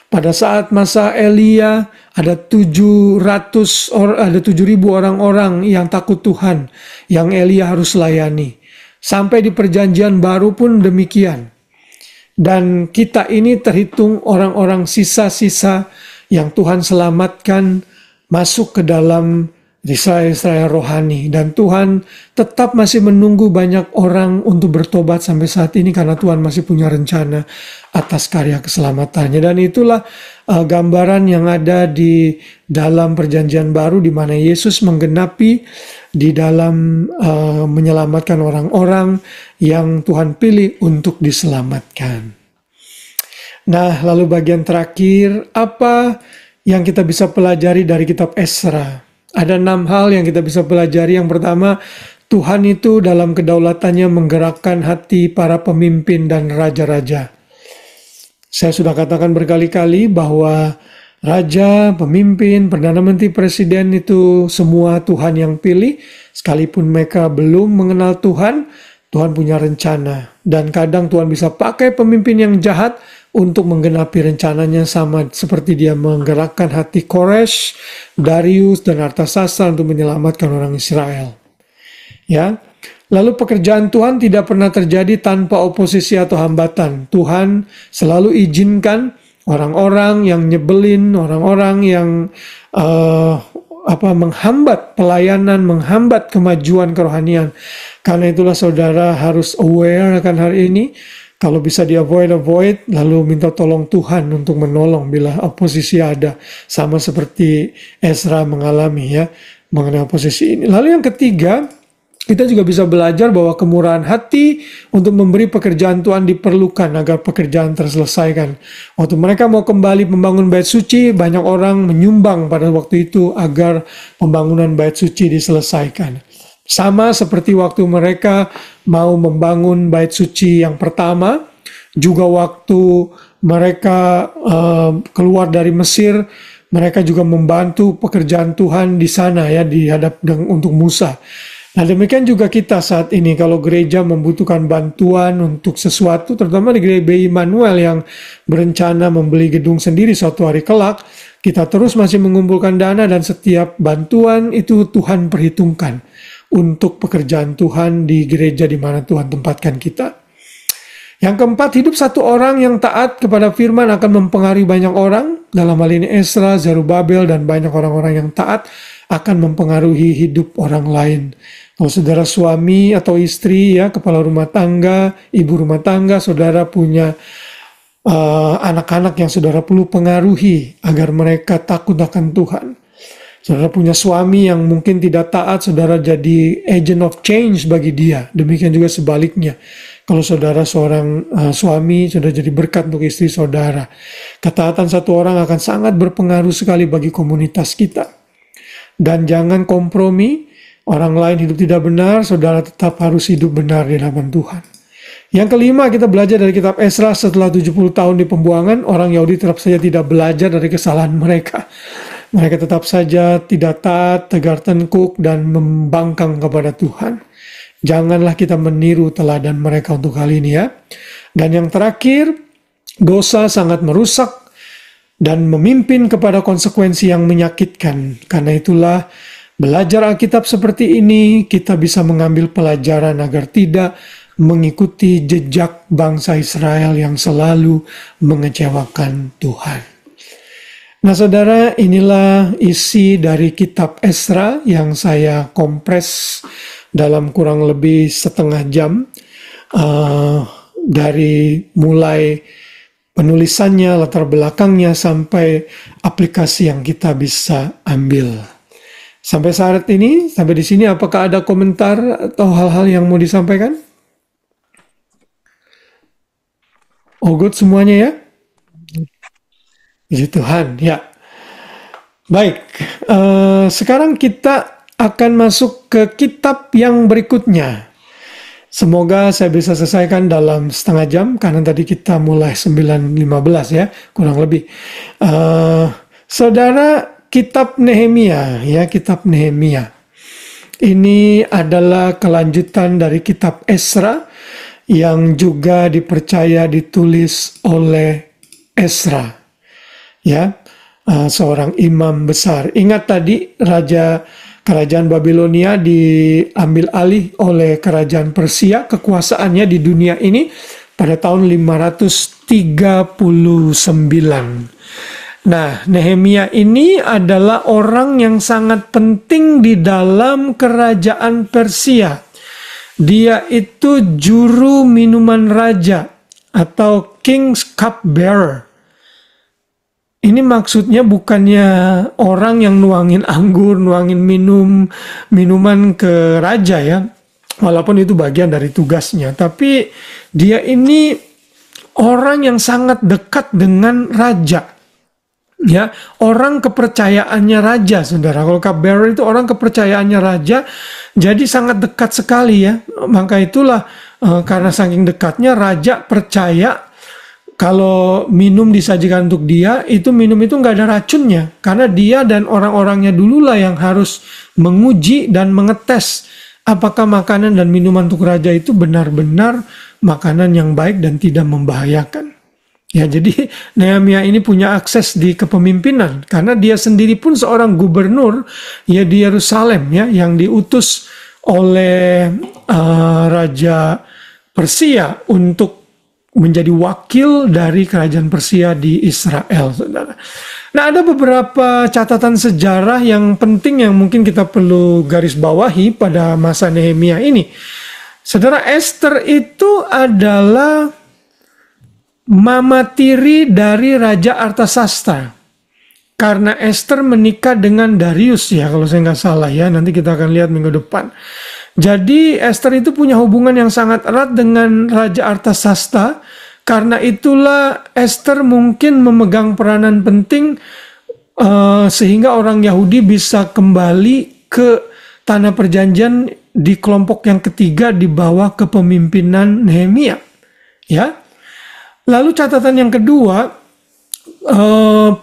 Pada saat masa Elia ada 7.000 orang-orang yang takut Tuhan yang Elia harus layani. Sampai di Perjanjian Baru pun demikian. Dan kita ini terhitung orang-orang sisa-sisa yang Tuhan selamatkan masuk ke dalam Israel rohani. Dan Tuhan tetap masih menunggu banyak orang untuk bertobat sampai saat ini, karena Tuhan masih punya rencana atas karya keselamatannya. Dan itulah gambaran yang ada di dalam Perjanjian Baru, di mana Yesus menggenapi di dalam menyelamatkan orang-orang yang Tuhan pilih untuk diselamatkan. Nah, lalu bagian terakhir, apa yang kita bisa pelajari dari kitab Esra? Ada 6 hal yang kita bisa pelajari. Yang pertama, Tuhan itu dalam kedaulatannya menggerakkan hati para pemimpin dan raja-raja. Saya sudah katakan berkali-kali bahwa raja, pemimpin, perdana menteri, presiden itu semua Tuhan yang pilih. Sekalipun mereka belum mengenal Tuhan, Tuhan punya rencana. Dan kadang Tuhan bisa pakai pemimpin yang jahat untuk menggenapi rencananya, sama seperti dia menggerakkan hati Koresh, Darius, dan Artasasta untuk menyelamatkan orang Israel. Ya, lalu pekerjaan Tuhan tidak pernah terjadi tanpa oposisi atau hambatan. Tuhan selalu izinkan orang-orang yang nyebelin, orang-orang yang menghambat pelayanan, menghambat kemajuan kerohanian. Karena itulah saudara harus aware akan hal ini. Kalau bisa avoid, lalu minta tolong Tuhan untuk menolong bila oposisi ada. Sama seperti Esra mengalami, ya, mengenai oposisi ini. Lalu yang ketiga, kita juga bisa belajar bahwa kemurahan hati untuk memberi pekerjaan Tuhan diperlukan agar pekerjaan terselesaikan. Waktu mereka mau kembali membangun bait suci, banyak orang menyumbang pada waktu itu agar pembangunan bait suci diselesaikan. Sama seperti waktu mereka mau membangun bait suci yang pertama, juga waktu mereka keluar dari Mesir, mereka juga membantu pekerjaan Tuhan di sana, ya, untuk Musa. Nah, demikian juga kita saat ini, kalau gereja membutuhkan bantuan untuk sesuatu, terutama di gereja Immanuel yang berencana membeli gedung sendiri suatu hari kelak, kita terus masih mengumpulkan dana, dan setiap bantuan itu Tuhan perhitungkan untuk pekerjaan Tuhan di gereja di mana Tuhan tempatkan kita. Yang keempat, hidup satu orang yang taat kepada firman akan mempengaruhi banyak orang. Dalam hal ini Esra, Zerubabel, dan banyak orang-orang yang taat akan mempengaruhi hidup orang lain. Kalau saudara suami atau istri, ya, kepala rumah tangga, ibu rumah tangga, saudara punya anak-anak yang saudara perlu pengaruhi agar mereka takut akan Tuhan. Saudara punya suami yang mungkin tidak taat, saudara jadi agent of change bagi dia. Demikian juga sebaliknya. Kalau saudara seorang suami, saudara jadi berkat untuk istri saudara. Ketaatan satu orang akan sangat berpengaruh sekali bagi komunitas kita. Dan jangan kompromi, orang lain hidup tidak benar, saudara tetap harus hidup benar di hadapan Tuhan. Yang kelima, kita belajar dari kitab Esra. Setelah 70 tahun di pembuangan, orang Yahudi tetap saja tidak belajar dari kesalahan mereka. Mereka tetap saja tidak taat, tegar tengkuk, dan membangkang kepada Tuhan. Janganlah kita meniru teladan mereka untuk hal ini, ya. Dan yang terakhir, dosa sangat merusak dan memimpin kepada konsekuensi yang menyakitkan. Karena itulah, belajar Alkitab seperti ini, kita bisa mengambil pelajaran agar tidak mengikuti jejak bangsa Israel yang selalu mengecewakan Tuhan. Nah, saudara, inilah isi dari kitab Esra yang saya kompres dalam kurang lebih setengah jam. dari mulai penulisannya, latar belakangnya, sampai aplikasi yang kita bisa ambil. Sampai saat ini, sampai di sini, apakah ada komentar atau hal-hal yang mau disampaikan? Oh, good semuanya ya? Puji Tuhan, ya. Baik, sekarang kita akan masuk ke kitab yang berikutnya. Semoga saya bisa selesaikan dalam setengah jam, karena tadi kita mulai 9.15 ya, kurang lebih. Saudara, kitab Nehemia, ya, kitab Nehemia. Ini adalah kelanjutan dari kitab Esra, yang juga dipercaya ditulis oleh Esra. Ya, seorang imam besar. Ingat tadi kerajaan Babilonia diambil alih oleh kerajaan Persia, kekuasaannya di dunia ini pada tahun 539. Nah, Nehemia ini adalah orang yang sangat penting di dalam kerajaan Persia. Dia itu juru minuman raja atau King's Cup Bearer. Ini maksudnya bukannya orang yang nuangin anggur, nuangin minuman ke raja ya. Walaupun itu bagian dari tugasnya. Tapi dia ini orang yang sangat dekat dengan raja. Ya, orang kepercayaannya raja, saudara. Kalau cupbearer itu orang kepercayaannya raja, jadi sangat dekat sekali ya. Maka itulah karena saking dekatnya raja percaya kalau minum disajikan untuk dia, itu minum itu nggak ada racunnya. Karena dia dan orang-orangnya dululah yang harus menguji dan mengetes apakah makanan dan minuman untuk raja itu benar-benar makanan yang baik dan tidak membahayakan. Ya, jadi Nehemia ini punya akses di kepemimpinan karena dia sendiri pun seorang gubernur ya di Yerusalem ya yang diutus oleh Raja Persia untuk menjadi wakil dari kerajaan Persia di Israel, saudara. Nah, ada beberapa catatan sejarah yang penting yang mungkin kita perlu garis bawahi pada masa Nehemia ini. Saudara, Esther itu adalah mama tiri dari Raja Artasasta. Karena Esther menikah dengan Darius ya, kalau saya nggak salah ya. Nanti kita akan lihat minggu depan. Jadi Esther itu punya hubungan yang sangat erat dengan Raja Artasasta. Karena itulah Esther mungkin memegang peranan penting sehingga orang Yahudi bisa kembali ke tanah perjanjian di kelompok yang ketiga di bawah kepemimpinan Nehemia. Ya. Lalu catatan yang kedua,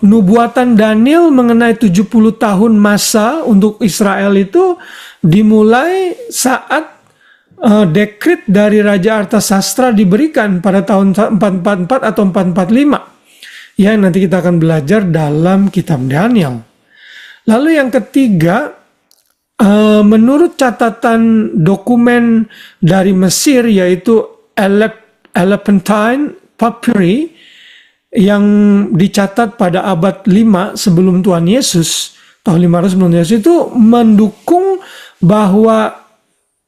nubuatan Daniel mengenai 70 tahun masa untuk Israel itu dimulai saat dekret dari Raja Artasastra diberikan pada tahun 444 atau 445. Ya, nanti kita akan belajar dalam kitab Daniel. Lalu yang ketiga, menurut catatan dokumen dari Mesir yaitu Elephantine Papyri yang dicatat pada abad 5 sebelum Tuhan Yesus, tahun 500 sebelum Yesus itu mendukung bahwa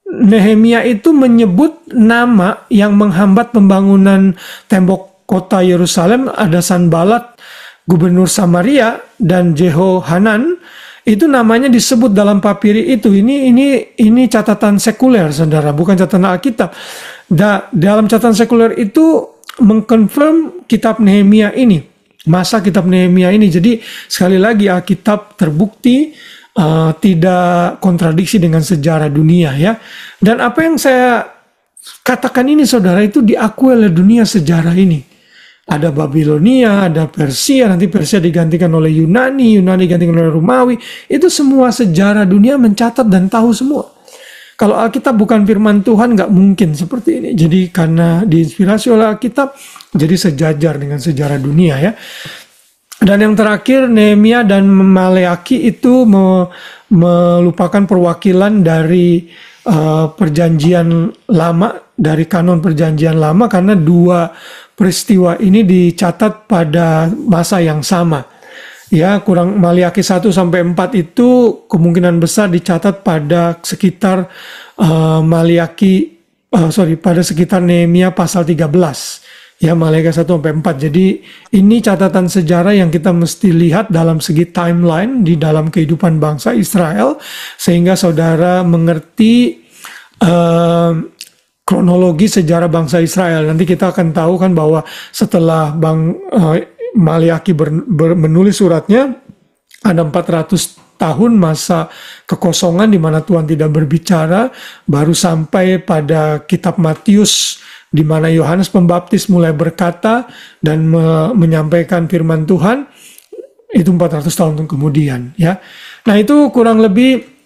Nehemia itu menyebut nama yang menghambat pembangunan tembok kota Yerusalem, ada Sanbalat, gubernur Samaria, dan Jehohanan. Itu namanya disebut dalam papiri itu. Ini catatan sekuler, saudara, bukan catatan Alkitab. Dalam catatan sekuler itu mengkonfirm kitab Nehemia ini, masa kitab Nehemia ini. Jadi sekali lagi Alkitab terbukti tidak kontradiksi dengan sejarah dunia ya. Dan apa yang saya katakan ini, saudara, itu diakui oleh dunia sejarah ini. Ada Babilonia, ada Persia, nanti Persia digantikan oleh Yunani digantikan oleh Romawi. Itu semua sejarah dunia mencatat dan tahu semua. Kalau Alkitab bukan firman Tuhan, nggak mungkin seperti ini. Jadi karena diinspirasi oleh Alkitab, jadi sejajar dengan sejarah dunia ya. Dan yang terakhir, Nehemia dan Maleaki itu melupakan perwakilan dari perjanjian lama, dari kanon perjanjian lama, karena dua peristiwa ini dicatat pada masa yang sama. Ya, kurang Maleaki 1 sampai 4 itu kemungkinan besar dicatat pada sekitar Maleaki pada sekitar Nehemia pasal 13. Ya, Malaikat 1 sampai 4. Jadi ini catatan sejarah yang kita mesti lihat dalam segi timeline di dalam kehidupan bangsa Israel, sehingga saudara mengerti kronologi sejarah bangsa Israel. Nanti kita akan tahu kan bahwa setelah Maliaki menulis suratnya, ada 400 tahun masa kekosongan di mana Tuhan tidak berbicara, baru sampai pada kitab Matius di mana Yohanes Pembaptis mulai berkata dan menyampaikan firman Tuhan. Itu 400 tahun kemudian, ya. Nah, itu kurang lebih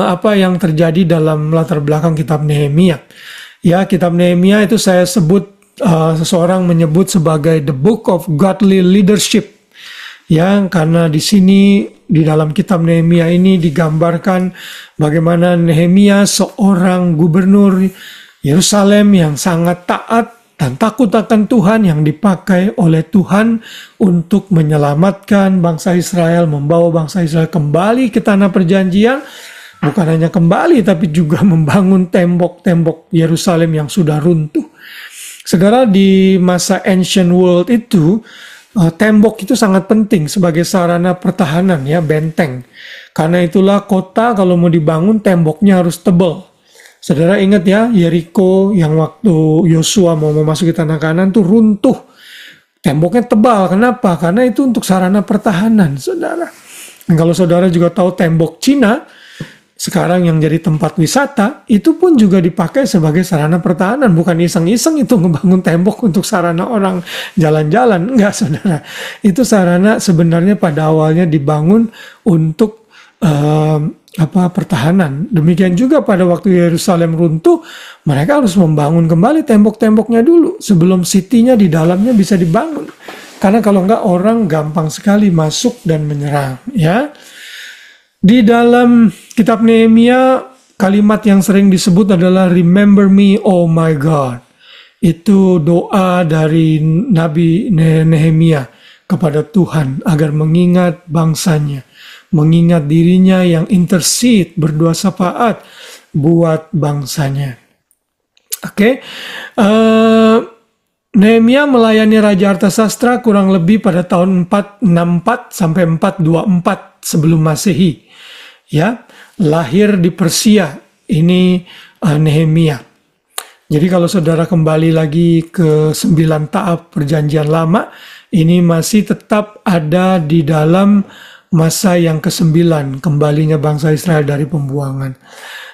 apa yang terjadi dalam latar belakang kitab Nehemia. Ya, kitab Nehemia itu saya sebut, seseorang menyebut sebagai the book of godly leadership. Ya, karena di sini di dalam kitab Nehemia ini digambarkan bagaimana Nehemia seorang gubernur Yerusalem yang sangat taat dan takut akan Tuhan, yang dipakai oleh Tuhan untuk menyelamatkan bangsa Israel, membawa bangsa Israel kembali ke tanah perjanjian. Bukan hanya kembali, tapi juga membangun tembok-tembok Yerusalem yang sudah runtuh. Saudara, di masa ancient world itu, tembok itu sangat penting sebagai sarana pertahanan, ya, benteng. Karena itulah kota kalau mau dibangun temboknya harus tebal. Saudara ingat ya, Yeriko yang waktu Yosua mau memasuki tanah Kanaan tuh runtuh. Temboknya tebal. Kenapa? Karena itu untuk sarana pertahanan, saudara. Dan kalau saudara juga tahu tembok Cina, sekarang yang jadi tempat wisata, itu pun juga dipakai sebagai sarana pertahanan. Bukan iseng-iseng itu ngebangun tembok untuk sarana orang jalan-jalan. Enggak, saudara. Itu sarana sebenarnya pada awalnya dibangun untuk pertahanan. Demikian juga pada waktu Yerusalem runtuh, mereka harus membangun kembali tembok-temboknya dulu sebelum city-nya di dalamnya bisa dibangun. Karena kalau enggak, orang gampang sekali masuk dan menyerang, ya. Di dalam kitab Nehemia, kalimat yang sering disebut adalah remember me, oh my God. Itu doa dari Nabi Nehemia kepada Tuhan agar mengingat bangsanya, mengingat dirinya yang intercede, berdoa syafaat buat bangsanya. Oke. Nehemia melayani Raja Artasastra kurang lebih pada tahun 464 sampai 424 sebelum Masehi. Ya, lahir di Persia. Ini Nehemia. Jadi kalau saudara kembali lagi ke 9 taap perjanjian lama, ini masih tetap ada di dalam masa yang ke-9, kembalinya bangsa Israel dari pembuangan.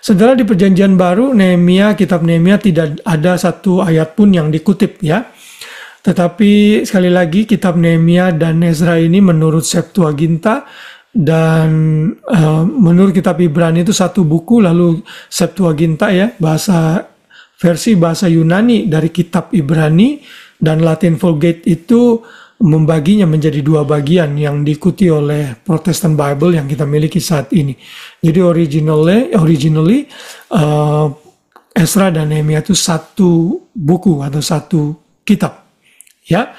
Saudara, di perjanjian baru, Nehemia, kitab Nehemia tidak ada satu ayat pun yang dikutip, ya. Tetapi sekali lagi, kitab Nehemia dan Ezra ini menurut Septuaginta, dan menurut kitab Ibrani itu satu buku, lalu Septuaginta, ya, versi bahasa Yunani dari kitab Ibrani, dan Latin Vulgate itu membaginya menjadi 2 bagian yang diikuti oleh Protestant Bible yang kita miliki saat ini. Jadi originally Ezra dan Nehemia itu satu buku atau satu kitab, ya.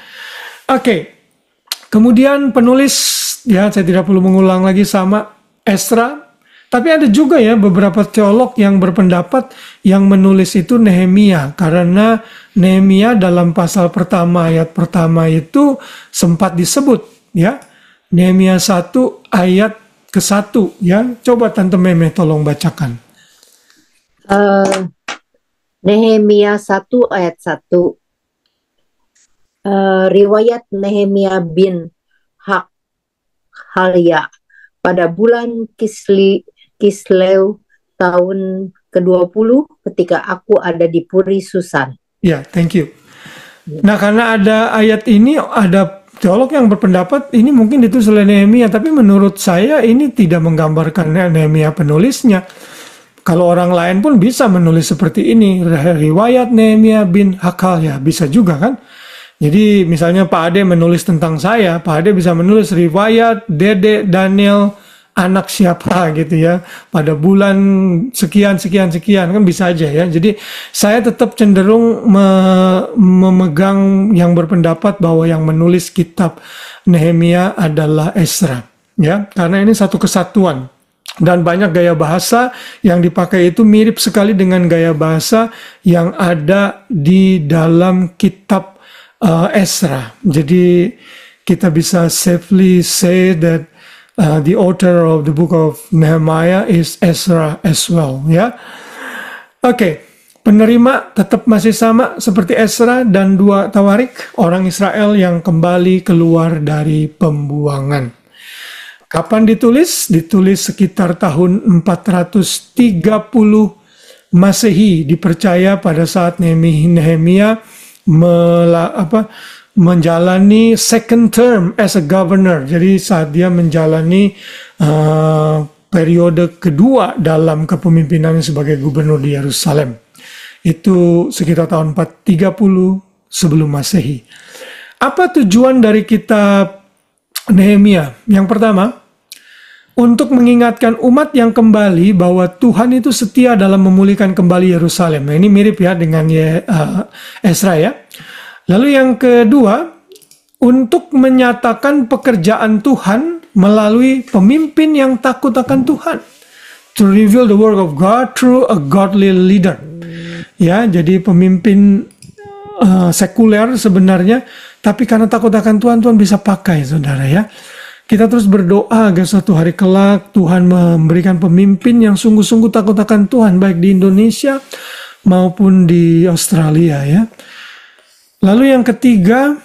Oke. Kemudian penulis, ya, saya tidak perlu mengulang lagi, sama Ezra. Tapi ada juga ya beberapa teolog yang berpendapat yang menulis itu Nehemia, karena Nehemia dalam pasal pertama ayat pertama itu sempat disebut, ya. Nehemia 1 ayat ke-1, ya. Coba Tante Meme tolong bacakan. Nehemia 1 ayat 1. Riwayat Nehemia bin Hakhalia pada bulan Kislew tahun ke-20 ketika aku ada di Puri Susan. Ya, thank you. Nah, karena ada ayat ini, ada teolog yang berpendapat ini mungkin ditulis oleh Nehemia, tapi menurut saya ini tidak menggambarkan Nehemia penulisnya. Kalau orang lain pun bisa menulis seperti ini, riwayat Nehemia bin Hakhalia, bisa juga kan? Jadi misalnya Pak Ade menulis tentang saya, Pak Ade bisa menulis riwayat Dede Daniel anak siapa gitu ya, pada bulan sekian kan bisa aja ya. Jadi saya tetap cenderung memegang yang berpendapat bahwa yang menulis kitab Nehemia adalah Ezra, ya, karena ini satu kesatuan Dan banyak gaya bahasa yang dipakai itu mirip sekali dengan gaya bahasa yang ada di dalam kitab Ezra. Jadi kita bisa safely say that the author of the book of Nehemiah is Ezra as well, ya. Oke. Penerima tetap masih sama seperti Ezra dan dua Tawarik, orang Israel yang kembali keluar dari pembuangan. Kapan ditulis? Ditulis sekitar tahun 430 Masehi, dipercaya pada saat Nehemia menjalani second term as a governor. Jadi saat dia menjalani periode kedua dalam kepemimpinannya sebagai gubernur di Yerusalem. Itu sekitar tahun 430 sebelum Masehi. Apa tujuan dari kitab Nehemia? Yang pertama, untuk mengingatkan umat yang kembali bahwa Tuhan itu setia dalam memulihkan kembali Yerusalem. Nah, ini mirip ya dengan Ezra ya. Lalu yang kedua, untuk menyatakan pekerjaan Tuhan melalui pemimpin yang takut akan Tuhan. To reveal the work of God through a godly leader. Ya, jadi pemimpin sekuler sebenarnya, tapi karena takut akan Tuhan, Tuhan bisa pakai, saudara ya. Kita terus berdoa agar suatu hari kelak Tuhan memberikan pemimpin yang sungguh-sungguh takut akan Tuhan, baik di Indonesia maupun di Australia ya. Lalu yang ketiga,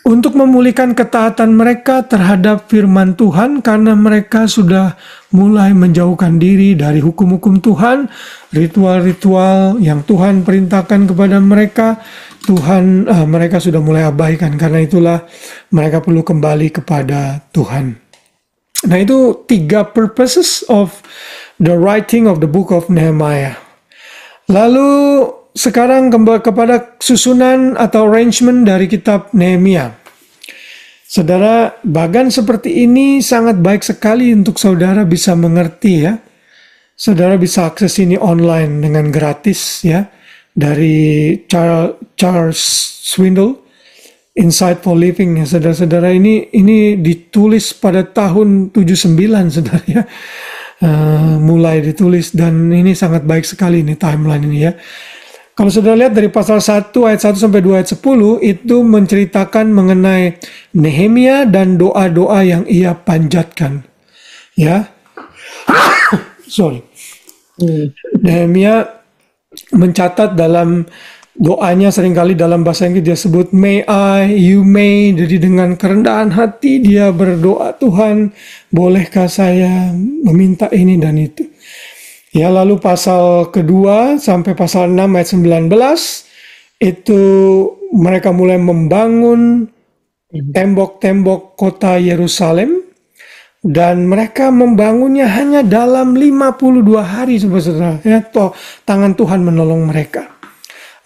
untuk memulihkan ketaatan mereka terhadap firman Tuhan karena mereka sudah mulai menjauhkan diri dari hukum-hukum Tuhan, ritual-ritual yang Tuhan perintahkan kepada mereka, mereka sudah mulai abaikan. Karena itulah mereka perlu kembali kepada Tuhan. Nah, itu 3 purposes of the writing of the book of Nehemiah. Lalu sekarang kembali kepada susunan atau arrangement dari kitab Nehemia. Saudara, bagan seperti ini sangat baik sekali untuk saudara bisa mengerti ya. Saudara bisa akses ini online dengan gratis ya. Dari Charles Swindoll, Insightful Living. Saudara-saudara, ini ditulis pada tahun 79 saudara ya. Mulai ditulis dan ini sangat baik sekali ini timeline ini ya. Kalau saudara lihat dari pasal 1 ayat 1 sampai 2 ayat 10 itu menceritakan mengenai Nehemia dan doa-doa yang ia panjatkan. Ya. Sorry. Nehemia mencatat dalam doanya, seringkali dalam bahasa Inggris dia sebut may I, you may. Jadi dengan kerendahan hati dia berdoa, Tuhan bolehkah saya meminta ini dan itu. Ya, lalu pasal kedua sampai pasal 6 ayat 19 itu mereka mulai membangun tembok-tembok kota Yerusalem dan mereka membangunnya hanya dalam 52 hari saudara ya, tangan Tuhan menolong mereka.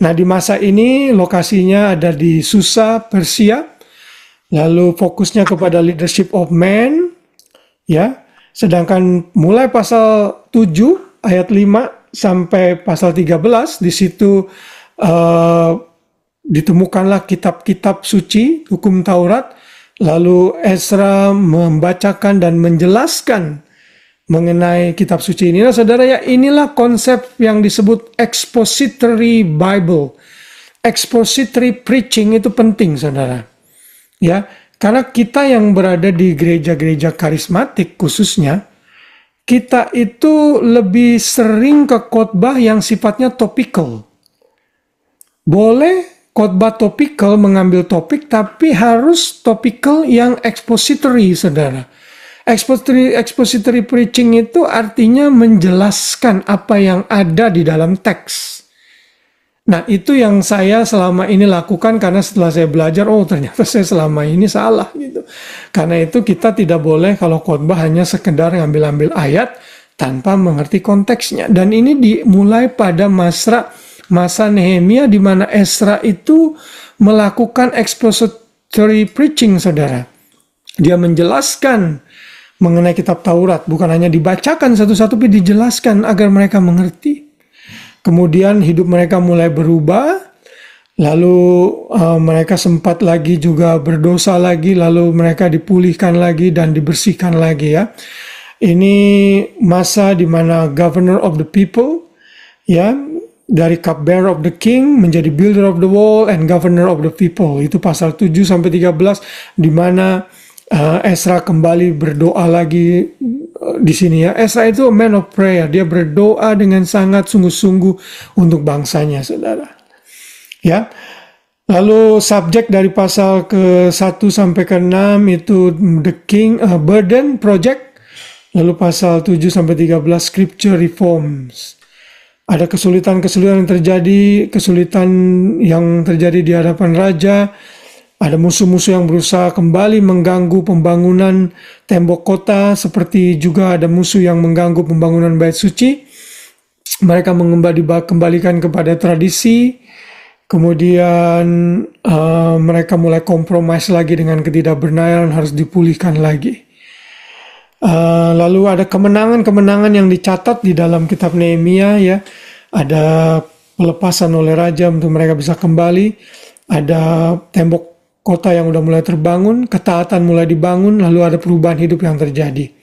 Nah, di masa ini lokasinya ada di Susa, Persia. Lalu fokusnya kepada leadership of men ya. Sedangkan mulai pasal 7 ayat 5 sampai pasal 13 di situ ditemukanlah kitab-kitab suci, hukum Taurat. Lalu Ezra membacakan dan menjelaskan mengenai kitab suci ini. Nah, saudara ya, inilah konsep yang disebut expository Bible. Expository preaching itu penting, saudara. Ya, karena kita yang berada di gereja-gereja karismatik khususnya, kita itu lebih sering ke khotbah yang sifatnya topikal. Boleh khotbah topikal mengambil topik, tapi harus topikal yang expository, saudara. Expository preaching itu artinya menjelaskan apa yang ada di dalam teks. Nah, itu yang saya selama ini lakukan karena setelah saya belajar, oh ternyata saya selama ini salah gitu. Karena itu kita tidak boleh kalau khotbah hanya sekedar ngambil-ambil ayat tanpa mengerti konteksnya. Dan ini dimulai pada masa Nehemia di mana Ezra itu melakukan expository preaching, saudara. Dia menjelaskan mengenai kitab Taurat, bukan hanya dibacakan satu-satu, tapi dijelaskan agar mereka mengerti. Kemudian hidup mereka mulai berubah, lalu mereka sempat lagi juga berdosa lagi, lalu mereka dipulihkan lagi dan dibersihkan lagi ya. Ini masa di mana governor of the people, ya, dari cupbearer of the king menjadi builder of the wall and governor of the people. Itu pasal 7 sampai 13 di mana Ezra kembali berdoa lagi di sini ya. Ezra itu a man of prayer. Dia berdoa dengan sangat sungguh-sungguh untuk bangsanya, saudara. Ya. Lalu subjek dari pasal ke-1 sampai ke-6 itu the king burden project. Lalu pasal 7 sampai 13 scripture reforms. Ada kesulitan-kesulitan yang terjadi di hadapan raja. Ada musuh-musuh yang berusaha kembali mengganggu pembangunan tembok kota, seperti juga ada musuh yang mengganggu pembangunan bait suci. Mereka kembalikan kepada tradisi. Kemudian mereka mulai kompromis lagi dengan ketidakbenaran, harus dipulihkan lagi. Lalu ada kemenangan-kemenangan yang dicatat di dalam kitab Nehemia ya. Ada pelepasan oleh raja untuk mereka bisa kembali. Ada tembok kota yang udah mulai terbangun, ketaatan mulai dibangun, lalu ada perubahan hidup yang terjadi.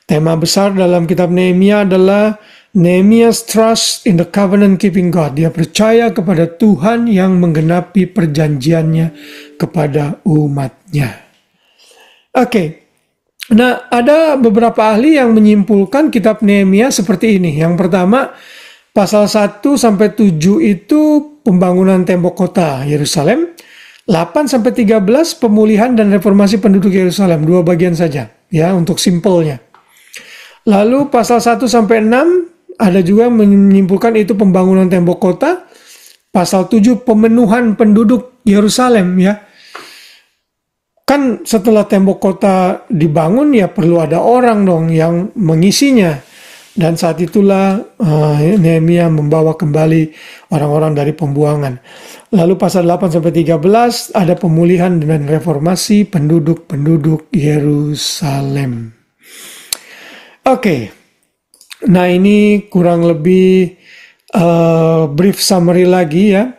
Tema besar dalam kitab Nehemia adalah Nehemia's trust in the covenant keeping God. Dia percaya kepada Tuhan yang menggenapi perjanjiannya kepada umatnya. Oke. Nah, ada beberapa ahli yang menyimpulkan kitab Nehemia seperti ini. Yang pertama, pasal 1 sampai 7 itu pembangunan tembok kota Yerusalem. 8 sampai 13 pemulihan dan reformasi penduduk Yerusalem. 2 bagian saja ya untuk simpelnya. Lalu pasal 1 sampai 6 ada juga menyimpulkan itu pembangunan tembok kota. Pasal 7 pemenuhan penduduk Yerusalem ya. Kan setelah tembok kota dibangun ya perlu ada orang dong yang mengisinya. Dan saat itulah Nehemia membawa kembali orang-orang dari pembuangan. Lalu pasal 8 sampai 13 ada pemulihan dan reformasi penduduk-penduduk Yerusalem. Oke. Nah, ini kurang lebih brief summary lagi ya.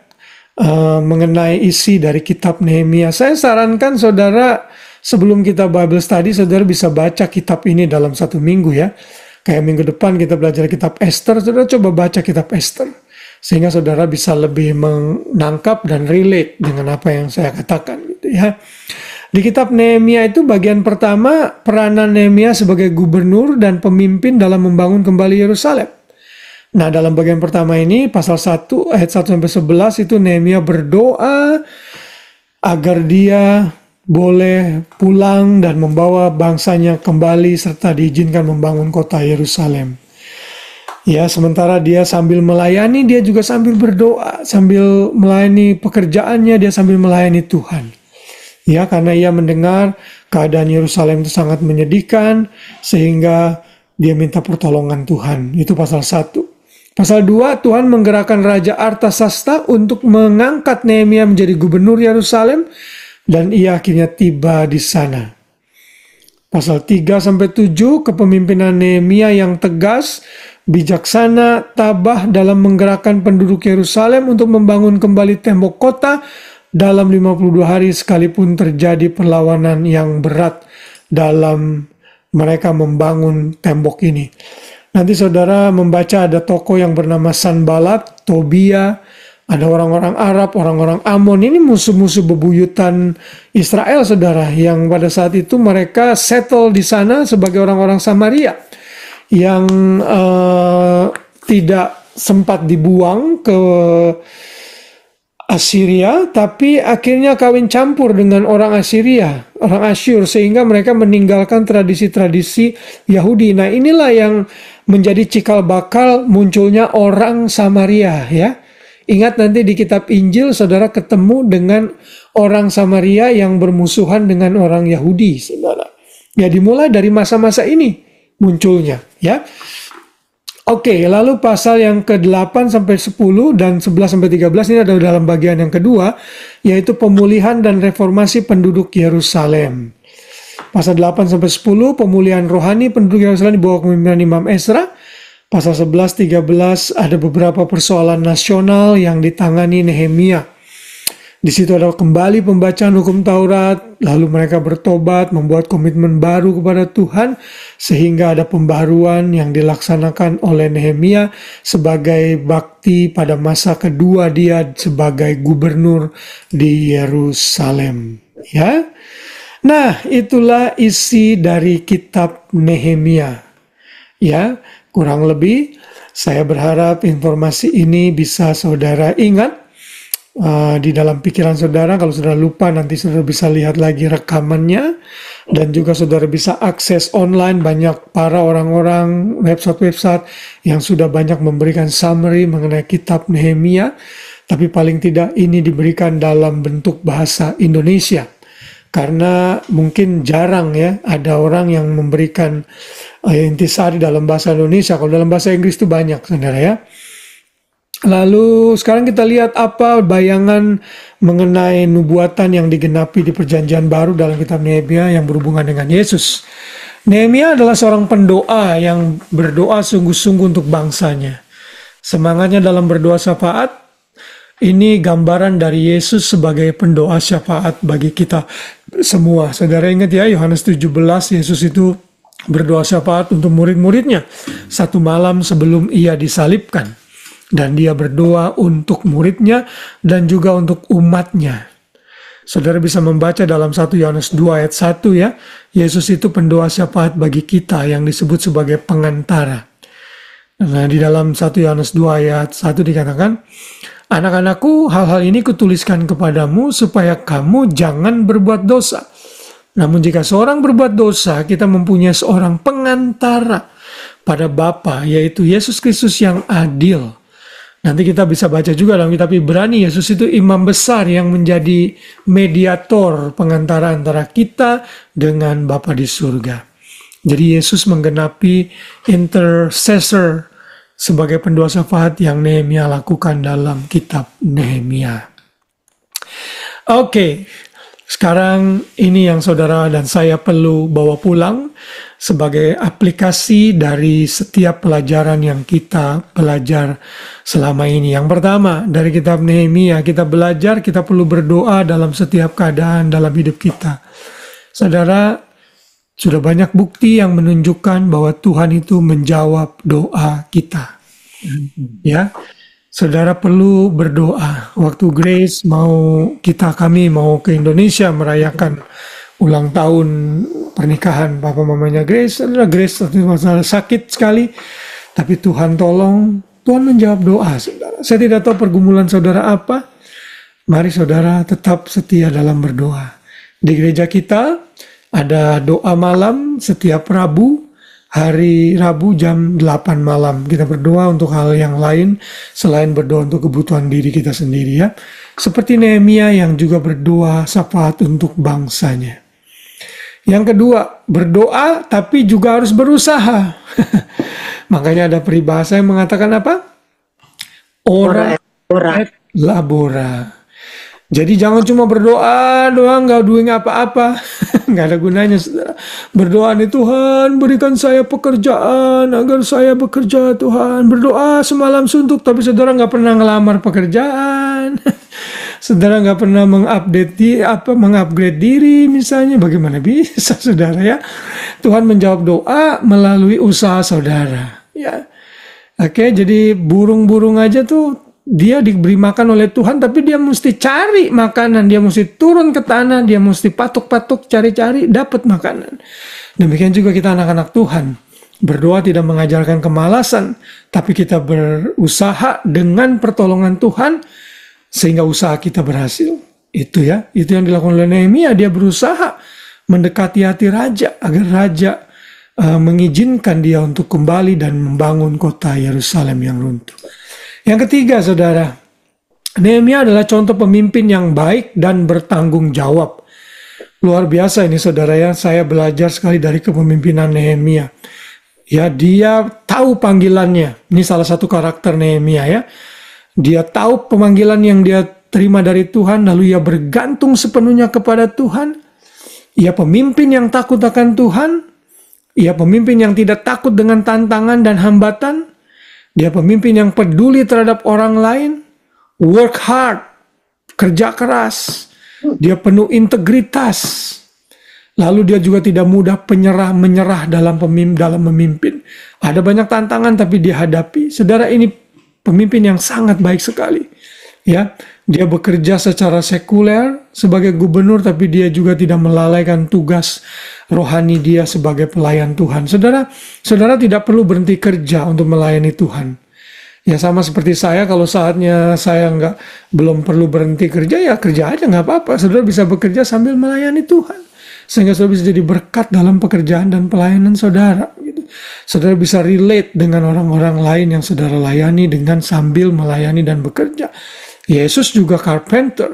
Mengenai isi dari kitab Nehemia. Saya sarankan saudara sebelum kita Bible study, saudara bisa baca kitab ini dalam 1 minggu ya. Kayak minggu depan kita belajar kitab Esther, saudara coba baca kitab Esther. Sehingga saudara bisa lebih menangkap dan relate dengan apa yang saya katakan gitu ya. Di kitab Nehemia itu bagian pertama, peranan Nehemia sebagai gubernur dan pemimpin dalam membangun kembali Yerusalem. Nah, dalam bagian pertama ini, pasal 1 ayat 1 sampai 11 itu Nehemia berdoa agar dia boleh pulang dan membawa bangsanya kembali serta diizinkan membangun kota Yerusalem. Ya, sementara dia sambil melayani, dia juga sambil berdoa, sambil melayani pekerjaannya, dia sambil melayani Tuhan. Ya, karena ia mendengar keadaan Yerusalem itu sangat menyedihkan, sehingga dia minta pertolongan Tuhan. Itu pasal 1. Pasal 2, Tuhan menggerakkan Raja Artasasta untuk mengangkat Nehemia menjadi gubernur Yerusalem, dan ia akhirnya tiba di sana. Pasal 3 sampai 7, kepemimpinan Nehemia yang tegas, bijaksana, tabah dalam menggerakkan penduduk Yerusalem untuk membangun kembali tembok kota dalam 52 hari sekalipun terjadi perlawanan yang berat dalam mereka membangun tembok ini. Nanti saudara membaca ada tokoh yang bernama Sanballat, Tobia, ada orang-orang Arab, orang-orang Amon. Ini musuh-musuh bebuyutan Israel, saudara, yang pada saat itu mereka settle di sana sebagai orang-orang Samaria yang tidak sempat dibuang ke Assyria, tapi akhirnya kawin campur dengan orang Assyria, orang Asyur, sehingga mereka meninggalkan tradisi-tradisi Yahudi. Nah, inilah yang menjadi cikal bakal munculnya orang Samaria ya. Ingat nanti di kitab Injil saudara ketemu dengan orang Samaria yang bermusuhan dengan orang Yahudi, saudara. Ya, dimulai dari masa-masa ini munculnya ya. Oke, lalu pasal yang ke-8 sampai 10 dan 11 sampai 13 ini ada dalam bagian yang kedua, yaitu pemulihan dan reformasi penduduk Yerusalem. Pasal 8 sampai 10 pemulihan rohani penduduk Yerusalem di bawah kepemimpinan Imam Ezra. Pasal 11 13 ada beberapa persoalan nasional yang ditangani Nehemia. Di situ ada kembali pembacaan hukum Taurat, lalu mereka bertobat, membuat komitmen baru kepada Tuhan, sehingga ada pembaruan yang dilaksanakan oleh Nehemia sebagai bakti pada masa kedua dia sebagai gubernur di Yerusalem. Ya, nah itulah isi dari kitab Nehemia. Ya, kurang lebih saya berharap informasi ini bisa saudara ingat di dalam pikiran saudara. Kalau saudara lupa, nanti saudara bisa lihat lagi rekamannya, dan juga saudara bisa akses online. Banyak para orang-orang website-website yang sudah banyak memberikan summary mengenai kitab Nehemia, tapi paling tidak ini diberikan dalam bentuk bahasa Indonesia, karena mungkin jarang ya ada orang yang memberikan intisari dalam bahasa Indonesia. Kalau dalam bahasa Inggris itu banyak, saudara ya. Lalu sekarang kita lihat apa bayangan mengenai nubuatan yang digenapi di perjanjian baru dalam kitab Nehemia yang berhubungan dengan Yesus. Nehemia adalah seorang pendoa yang berdoa sungguh-sungguh untuk bangsanya. Semangatnya dalam berdoa syafaat, ini gambaran dari Yesus sebagai pendoa syafaat bagi kita semua. Saudara ingat ya, Yohanes 17, Yesus itu berdoa syafaat untuk murid-muridnya satu malam sebelum ia disalibkan. Dan dia berdoa untuk muridnya dan juga untuk umatnya. Saudara bisa membaca dalam 1 Yohanes 2 ayat 1 ya. Yesus itu pendoa syafaat bagi kita yang disebut sebagai pengantara. Nah, di dalam 1 Yohanes 2 ayat 1 dikatakan, "Anak-anakku, hal-hal ini kutuliskan kepadamu supaya kamu jangan berbuat dosa. Namun jika seorang berbuat dosa, kita mempunyai seorang pengantara pada Bapa, yaitu Yesus Kristus yang adil." Nanti kita bisa baca juga dalam kitab Ibrani, Yesus itu imam besar yang menjadi mediator pengantara antara kita dengan Bapa di surga. Jadi Yesus menggenapi intercessor sebagai pendoa syafaat yang Nehemia lakukan dalam kitab Nehemia. Oke, sekarang ini yang saudara dan saya perlu bawa pulang sebagai aplikasi dari setiap pelajaran yang kita belajar selama ini. Yang pertama, dari kitab Nehemia kita belajar kita perlu berdoa dalam setiap keadaan dalam hidup kita. Saudara, sudah banyak bukti yang menunjukkan bahwa Tuhan itu menjawab doa kita. Ya, saudara perlu berdoa. Waktu Grace kami mau ke Indonesia merayakan ulang tahun pernikahan papa mamanya Grace. Grace masalah sakit sekali, tapi Tuhan tolong, Tuhan menjawab doa saudara. Saya tidak tahu pergumulan saudara apa. Mari saudara tetap setia dalam berdoa. Di gereja kita ada doa malam setiap Rabu. Hari Rabu jam 8 malam kita berdoa untuk hal yang lain selain berdoa untuk kebutuhan diri kita sendiri ya. Seperti Nehemia yang juga berdoa syafaat untuk bangsanya. Yang kedua, berdoa tapi juga harus berusaha. Makanya ada peribahasa yang mengatakan apa? Ora et labora. Jadi jangan cuma berdoa doang, nggak doing apa-apa. Nggak ada gunanya, saudara. Berdoa nih, Tuhan berikan saya pekerjaan agar saya bekerja, Tuhan. Berdoa semalam suntuk, tapi saudara nggak pernah ngelamar pekerjaan. Saudara nggak pernah mengupgrade diri misalnya. Bagaimana bisa, saudara ya? Tuhan menjawab doa melalui usaha saudara. Ya, oke. Jadi burung-burung aja tuh dia diberi makan oleh Tuhan, tapi dia mesti cari makanan, dia mesti turun ke tanah, dia mesti patuk-patuk cari-cari dapat makanan. Demikian juga kita anak-anak Tuhan. Berdoa tidak mengajarkan kemalasan, tapi kita berusaha dengan pertolongan Tuhan sehingga usaha kita berhasil. Itu yang dilakukan oleh Nehemia. Dia berusaha mendekati hati raja agar raja mengizinkan dia untuk kembali dan membangun kota Yerusalem yang runtuh. Yang ketiga, saudara, Nehemia adalah contoh pemimpin yang baik dan bertanggung jawab. Luar biasa ini, saudara ya. Saya belajar sekali dari kepemimpinan Nehemia. Ya, dia tahu panggilannya. Ini salah satu karakter Nehemia ya. Dia tahu pemanggilan yang dia terima dari Tuhan, lalu ia bergantung sepenuhnya kepada Tuhan. Ia pemimpin yang takut akan Tuhan. Ia pemimpin yang tidak takut dengan tantangan dan hambatan. Dia pemimpin yang peduli terhadap orang lain, work hard, kerja keras, dia penuh integritas. Lalu dia juga tidak mudah menyerah dalam memimpin. Ada banyak tantangan tapi dia hadapi. Saudara, ini pemimpin yang sangat baik sekali. Ya, dia bekerja secara sekuler sebagai gubernur, tapi dia juga tidak melalaikan tugas rohani dia sebagai pelayan Tuhan. Saudara tidak perlu berhenti kerja untuk melayani Tuhan. Ya, sama seperti saya, kalau saatnya saya belum perlu berhenti kerja, ya kerja aja, nggak apa-apa. Saudara bisa bekerja sambil melayani Tuhan, sehingga saudara bisa jadi berkat dalam pekerjaan dan pelayanan saudara. Gitu. Saudara bisa relate dengan orang-orang lain yang saudara layani dengan sambil melayani dan bekerja. Yesus juga carpenter,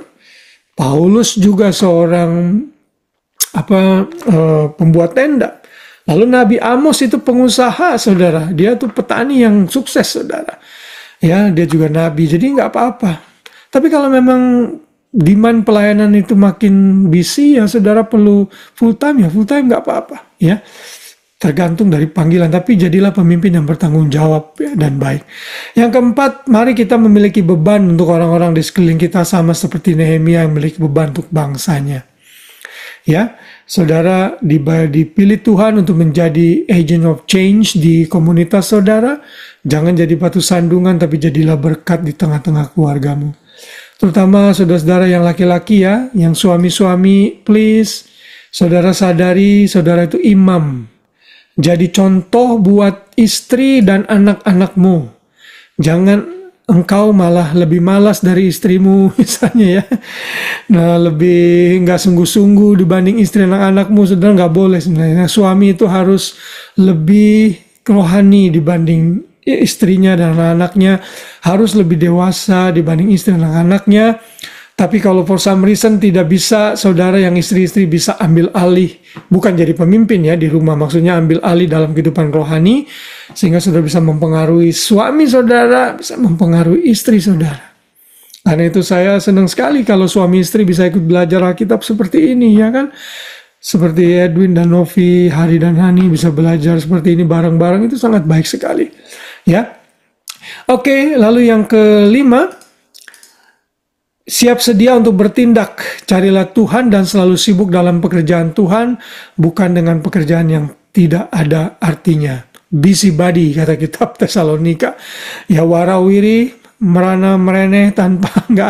Paulus juga seorang pembuat tenda. Lalu Nabi Amos itu pengusaha, saudara. Dia tuh petani yang sukses, saudara. Ya, dia juga nabi, jadi nggak apa-apa. Tapi kalau memang demand pelayanan itu makin busy, ya saudara perlu full time, ya full time nggak apa-apa. Ya, tergantung dari panggilan. Tapi jadilah pemimpin yang bertanggung jawab ya, dan baik. Yang keempat, mari kita memiliki beban untuk orang-orang di sekeliling kita, sama seperti Nehemia yang memiliki beban untuk bangsanya. Ya, saudara dipilih Tuhan untuk menjadi agent of change di komunitas saudara. Jangan jadi batu sandungan, tapi jadilah berkat di tengah-tengah keluargamu. Terutama saudara-saudara yang laki-laki ya, yang suami-suami, please, saudara sadari, saudara itu imam. Jadi contoh buat istri dan anak-anakmu. Jangan engkau malah lebih malas dari istrimu misalnya ya. Nah, lebih nggak sungguh-sungguh dibanding istri anak-anakmu, saudara nggak boleh sebenarnya. Suami itu harus lebih rohani dibanding istrinya dan anak-anaknya, harus lebih dewasa dibanding istri dan anak-anaknya. Tapi kalau for some reason tidak bisa, saudara yang istri-istri bisa ambil alih, bukan jadi pemimpin ya di rumah, maksudnya ambil alih dalam kehidupan rohani, sehingga saudara bisa mempengaruhi suami saudara, bisa mempengaruhi istri saudara. Karena itu saya senang sekali kalau suami istri bisa ikut belajar Alkitab seperti ini ya kan. Seperti Edwin dan Novi, Hari dan Hani bisa belajar seperti ini bareng-bareng, itu sangat baik sekali. Ya. Oke, lalu yang kelima, siap sedia untuk bertindak. Carilah Tuhan dan selalu sibuk dalam pekerjaan Tuhan, bukan dengan pekerjaan yang tidak ada artinya. Busybody, kata kitab Tesalonika. Ya, warawiri, merana mereneh tanpa nggak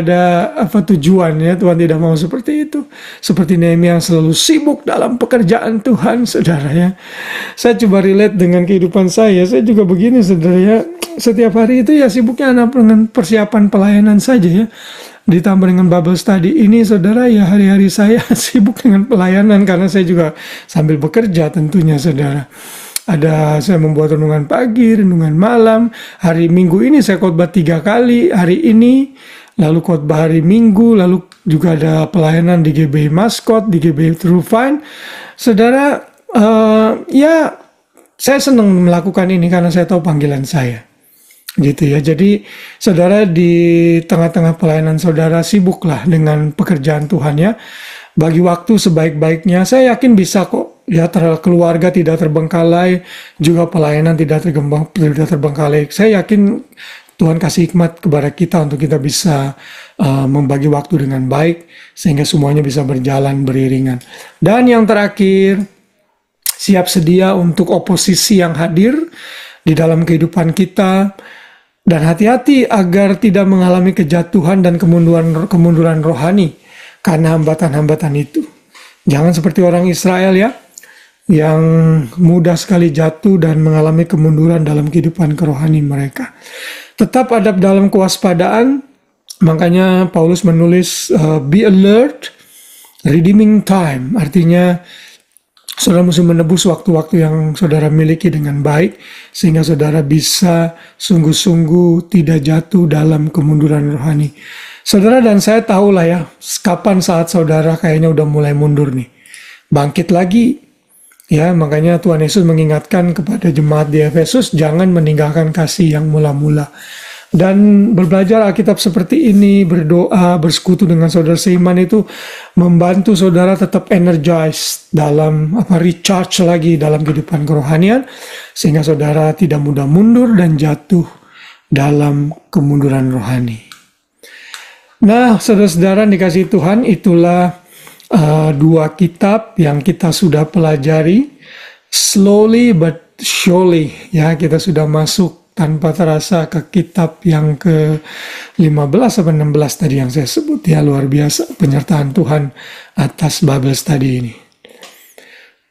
ada tujuan ya. Tuhan tidak mau seperti itu. Seperti Nehemia yang selalu sibuk dalam pekerjaan Tuhan, saudara ya. Saya coba relate dengan kehidupan saya juga begini, saudara ya. Setiap hari itu ya sibuknya dengan persiapan pelayanan saja ya. Ditambah dengan Bible study ini, saudara, ya hari-hari saya sibuk dengan pelayanan karena saya juga sambil bekerja tentunya, saudara. Saya membuat renungan pagi, renungan malam. Hari Minggu ini saya khotbah 3 kali hari ini, lalu khotbah hari Minggu, lalu juga ada pelayanan di GBI Maskot, di GBI True Vine. Saudara, ya saya senang melakukan ini karena saya tahu panggilan saya. Gitu ya. Jadi saudara di tengah-tengah pelayanan saudara sibuklah dengan pekerjaan Tuhan ya. Bagi waktu sebaik-baiknya. Saya yakin bisa kok ya, keluarga tidak terbengkalai, juga pelayanan tidak terbengkalai. Saya yakin Tuhan kasih hikmat kepada kita untuk kita bisa membagi waktu dengan baik sehingga semuanya bisa berjalan beriringan. Dan yang terakhir, siap sedia untuk oposisi yang hadir di dalam kehidupan kita. Dan hati-hati agar tidak mengalami kejatuhan dan kemunduran rohani karena hambatan-hambatan itu. Jangan seperti orang Israel ya, yang mudah sekali jatuh dan mengalami kemunduran dalam kehidupan kerohani mereka. Tetap ada dalam kewaspadaan, makanya Paulus menulis be alert, redeeming time, artinya saudara mesti menebus waktu-waktu yang saudara miliki dengan baik, sehingga saudara bisa sungguh-sungguh tidak jatuh dalam kemunduran rohani. Saudara dan saya tahu lah ya, kapan saat saudara kayaknya udah mulai mundur nih. Bangkit lagi. Ya, makanya Tuhan Yesus mengingatkan kepada jemaat di Efesus, jangan meninggalkan kasih yang mula-mula. Dan berbelajar Alkitab seperti ini, berdoa, bersekutu dengan saudara seiman itu membantu saudara tetap energized dalam recharge lagi dalam kehidupan kerohanian, sehingga saudara tidak mudah mundur dan jatuh dalam kemunduran rohani. Nah, saudara-saudara dikasih Tuhan, itulah dua kitab yang kita sudah pelajari. Slowly but surely, ya, kita sudah masuk tanpa terasa ke kitab yang ke-15 atau 16 tadi yang saya sebut, ya. Luar biasa penyertaan Tuhan atas Bible study ini.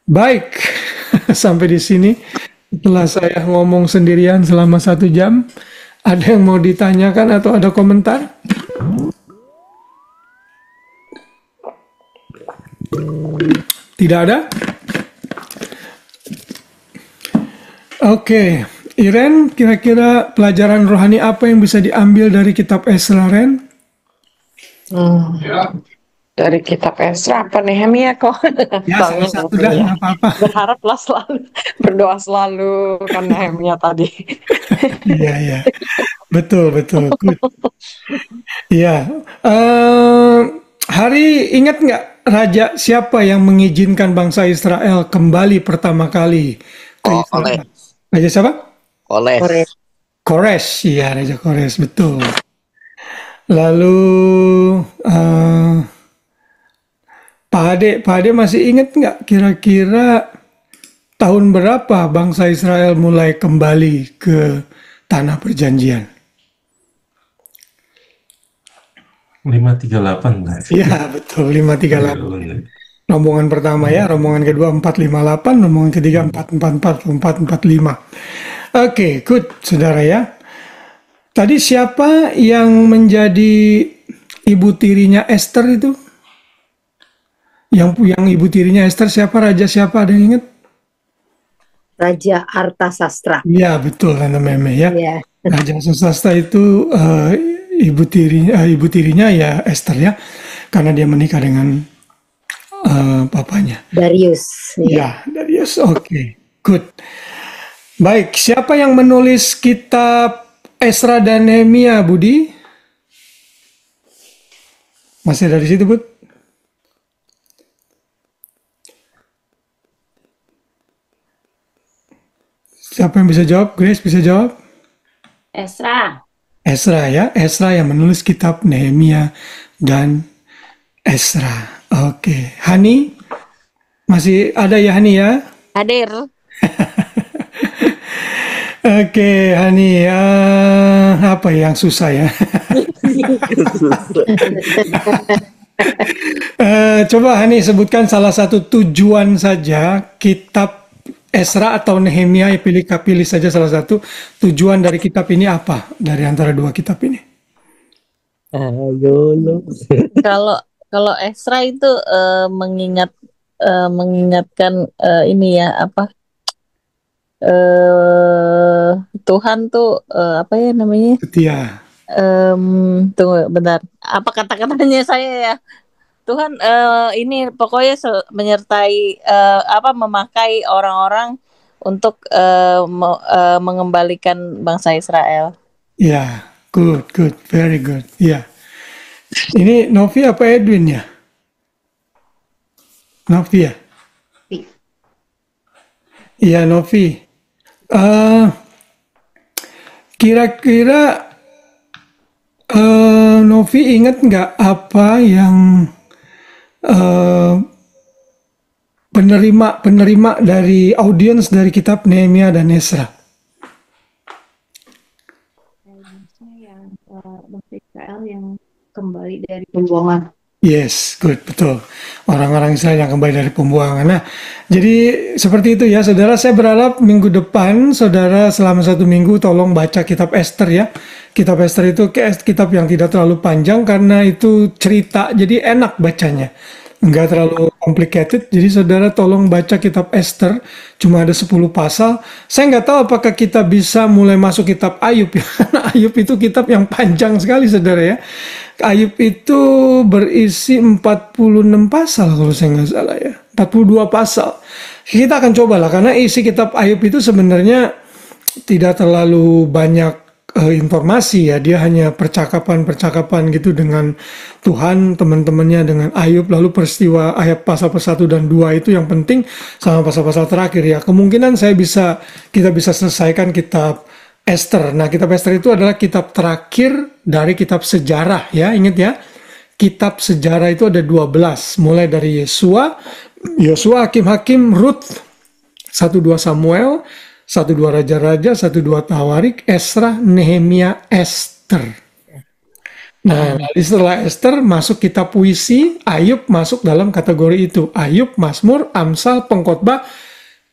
Baik, sampai di sini. Setelah saya ngomong sendirian selama 1 jam, ada yang mau ditanyakan atau ada komentar? Tidak ada? Oke, Iren, kira-kira pelajaran rohani apa yang bisa diambil dari kitab Ezra, Ren? Dari kitab Ezra apa Nehemia kok? Ya, salah satu dah, nggak apa-apa. Berharaplah selalu, berdoa selalu kan Nehemia tadi. Iya, iya. Betul, betul. Good. Iya. Hari ingat nggak raja siapa yang mengizinkan bangsa Israel kembali pertama kali ke Israel? Raja siapa? Kores, iya, Raja Kores, betul. Lalu Pak Ade masih ingat nggak kira-kira tahun berapa bangsa Israel mulai kembali ke tanah perjanjian? 538 nggak? Iya, betul, 538. Rombongan pertama ya, rombongan kedua 458, rombongan ketiga 444, 445. Oke, good, saudara ya. Tadi siapa yang menjadi ibu tirinya Esther itu? Yang ibu tirinya Esther siapa? Raja siapa? Ada yang ingat? Raja Artasastra. Iya, betul, Tante Meme ya. Ya. Raja Artasastra itu ibu tirinya ya Esther ya, karena dia menikah dengan papanya. Darius. Ya, Darius. Oke, good. Baik, siapa yang menulis kitab Ezra dan Nehemia, Budi? Masih dari situ, Bud? Siapa yang bisa jawab? Grace bisa jawab? Ezra ya, Ezra yang menulis kitab Nehemia dan Ezra. Oke, Hani masih ada ya, Hani ya? Hadir. Oke, Hani, apa yang susah ya? Coba Hani sebutkan salah satu tujuan saja kitab Ezra atau Nehemia, pilih saja salah satu tujuan dari kitab ini apa dari antara dua kitab ini? Kalau Ezra itu mengingatkan ini ya apa Tuhan tuh apa ya namanya? Setia. Tunggu bentar. Apa kata-katanya saya ya? Tuhan ini pokoknya menyertai memakai orang-orang untuk mengembalikan bangsa Israel. Ya, good, very good. Ya. Ini Novi apa Edwin ya? Novi ya? Iya, Novi. Kira-kira Novi ingat nggak apa yang penerima dari audiens dari kitab Nehemia dan Ezra? Yang bangsa Israel yang kembali dari pembuangan. Yes, good, betul. Orang-orang Israel yang kembali dari pembuangan. Nah, jadi seperti itu ya, saudara. Saya berharap minggu depan, saudara selama 1 minggu tolong baca kitab Esther ya. Kitab Esther itu kitab yang tidak terlalu panjang karena itu cerita, jadi enak bacanya. Nggak terlalu complicated, jadi saudara tolong baca kitab Esther, cuma ada 10 pasal. Saya nggak tahu apakah kita bisa mulai masuk kitab Ayub ya, karena Ayub itu kitab yang panjang sekali saudara ya. Ayub itu berisi 46 pasal kalau saya nggak salah ya, 42 pasal. Kita akan cobalah, karena isi kitab Ayub itu sebenarnya tidak terlalu banyak informasi ya, dia hanya percakapan gitu dengan Tuhan, teman-temannya, dengan Ayub, lalu peristiwa ayat pasal 1 dan 2 itu yang penting, sama pasal-pasal terakhir ya. Kemungkinan kita bisa selesaikan kitab Esther. Nah, kitab Esther itu adalah kitab terakhir dari kitab sejarah ya. Ingat ya, kitab sejarah itu ada 12. Mulai dari Yosua, Hakim-Hakim, Ruth, 1-2 Samuel, 1-2 Raja-Raja, 1-2 Tawarik, Esra, Nehemia, Esther. Nah, setelah Esther masuk kitab puisi, Ayub masuk dalam kategori itu. Ayub, Mazmur, Amsal, Pengkhotbah,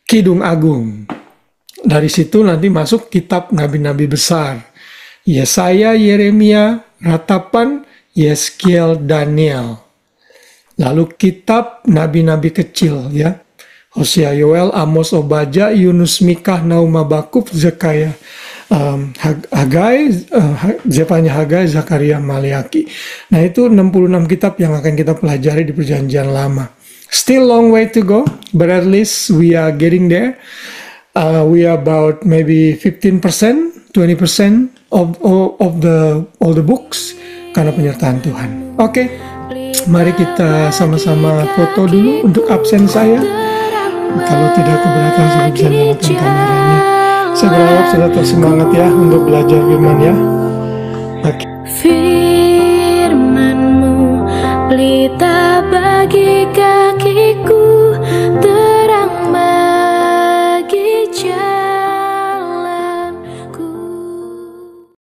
Kidung Agung. Dari situ nanti masuk kitab nabi-nabi besar. Yesaya, Yeremia, Ratapan, Yeskiel, Daniel. Lalu kitab nabi-nabi kecil ya. Hosea, Yoel, Amos, Obadja, Yunus, Mikah, Nahum, Habakuk, Zekaria, Hagai, Zefanya, Hagai, Zakaria, Maliaki. Nah, itu 66 kitab yang akan kita pelajari di Perjanjian Lama. Still long way to go, but at least we are getting there. We are about maybe 15%, 20% of all the books karena penyertaan Tuhan. Oke, mari kita sama-sama foto dulu untuk absen saya. Kalau tidak keberatan saya bisa nyalakan kameranya. Saya berharap sudah tersemangat ya untuk belajar firman ya.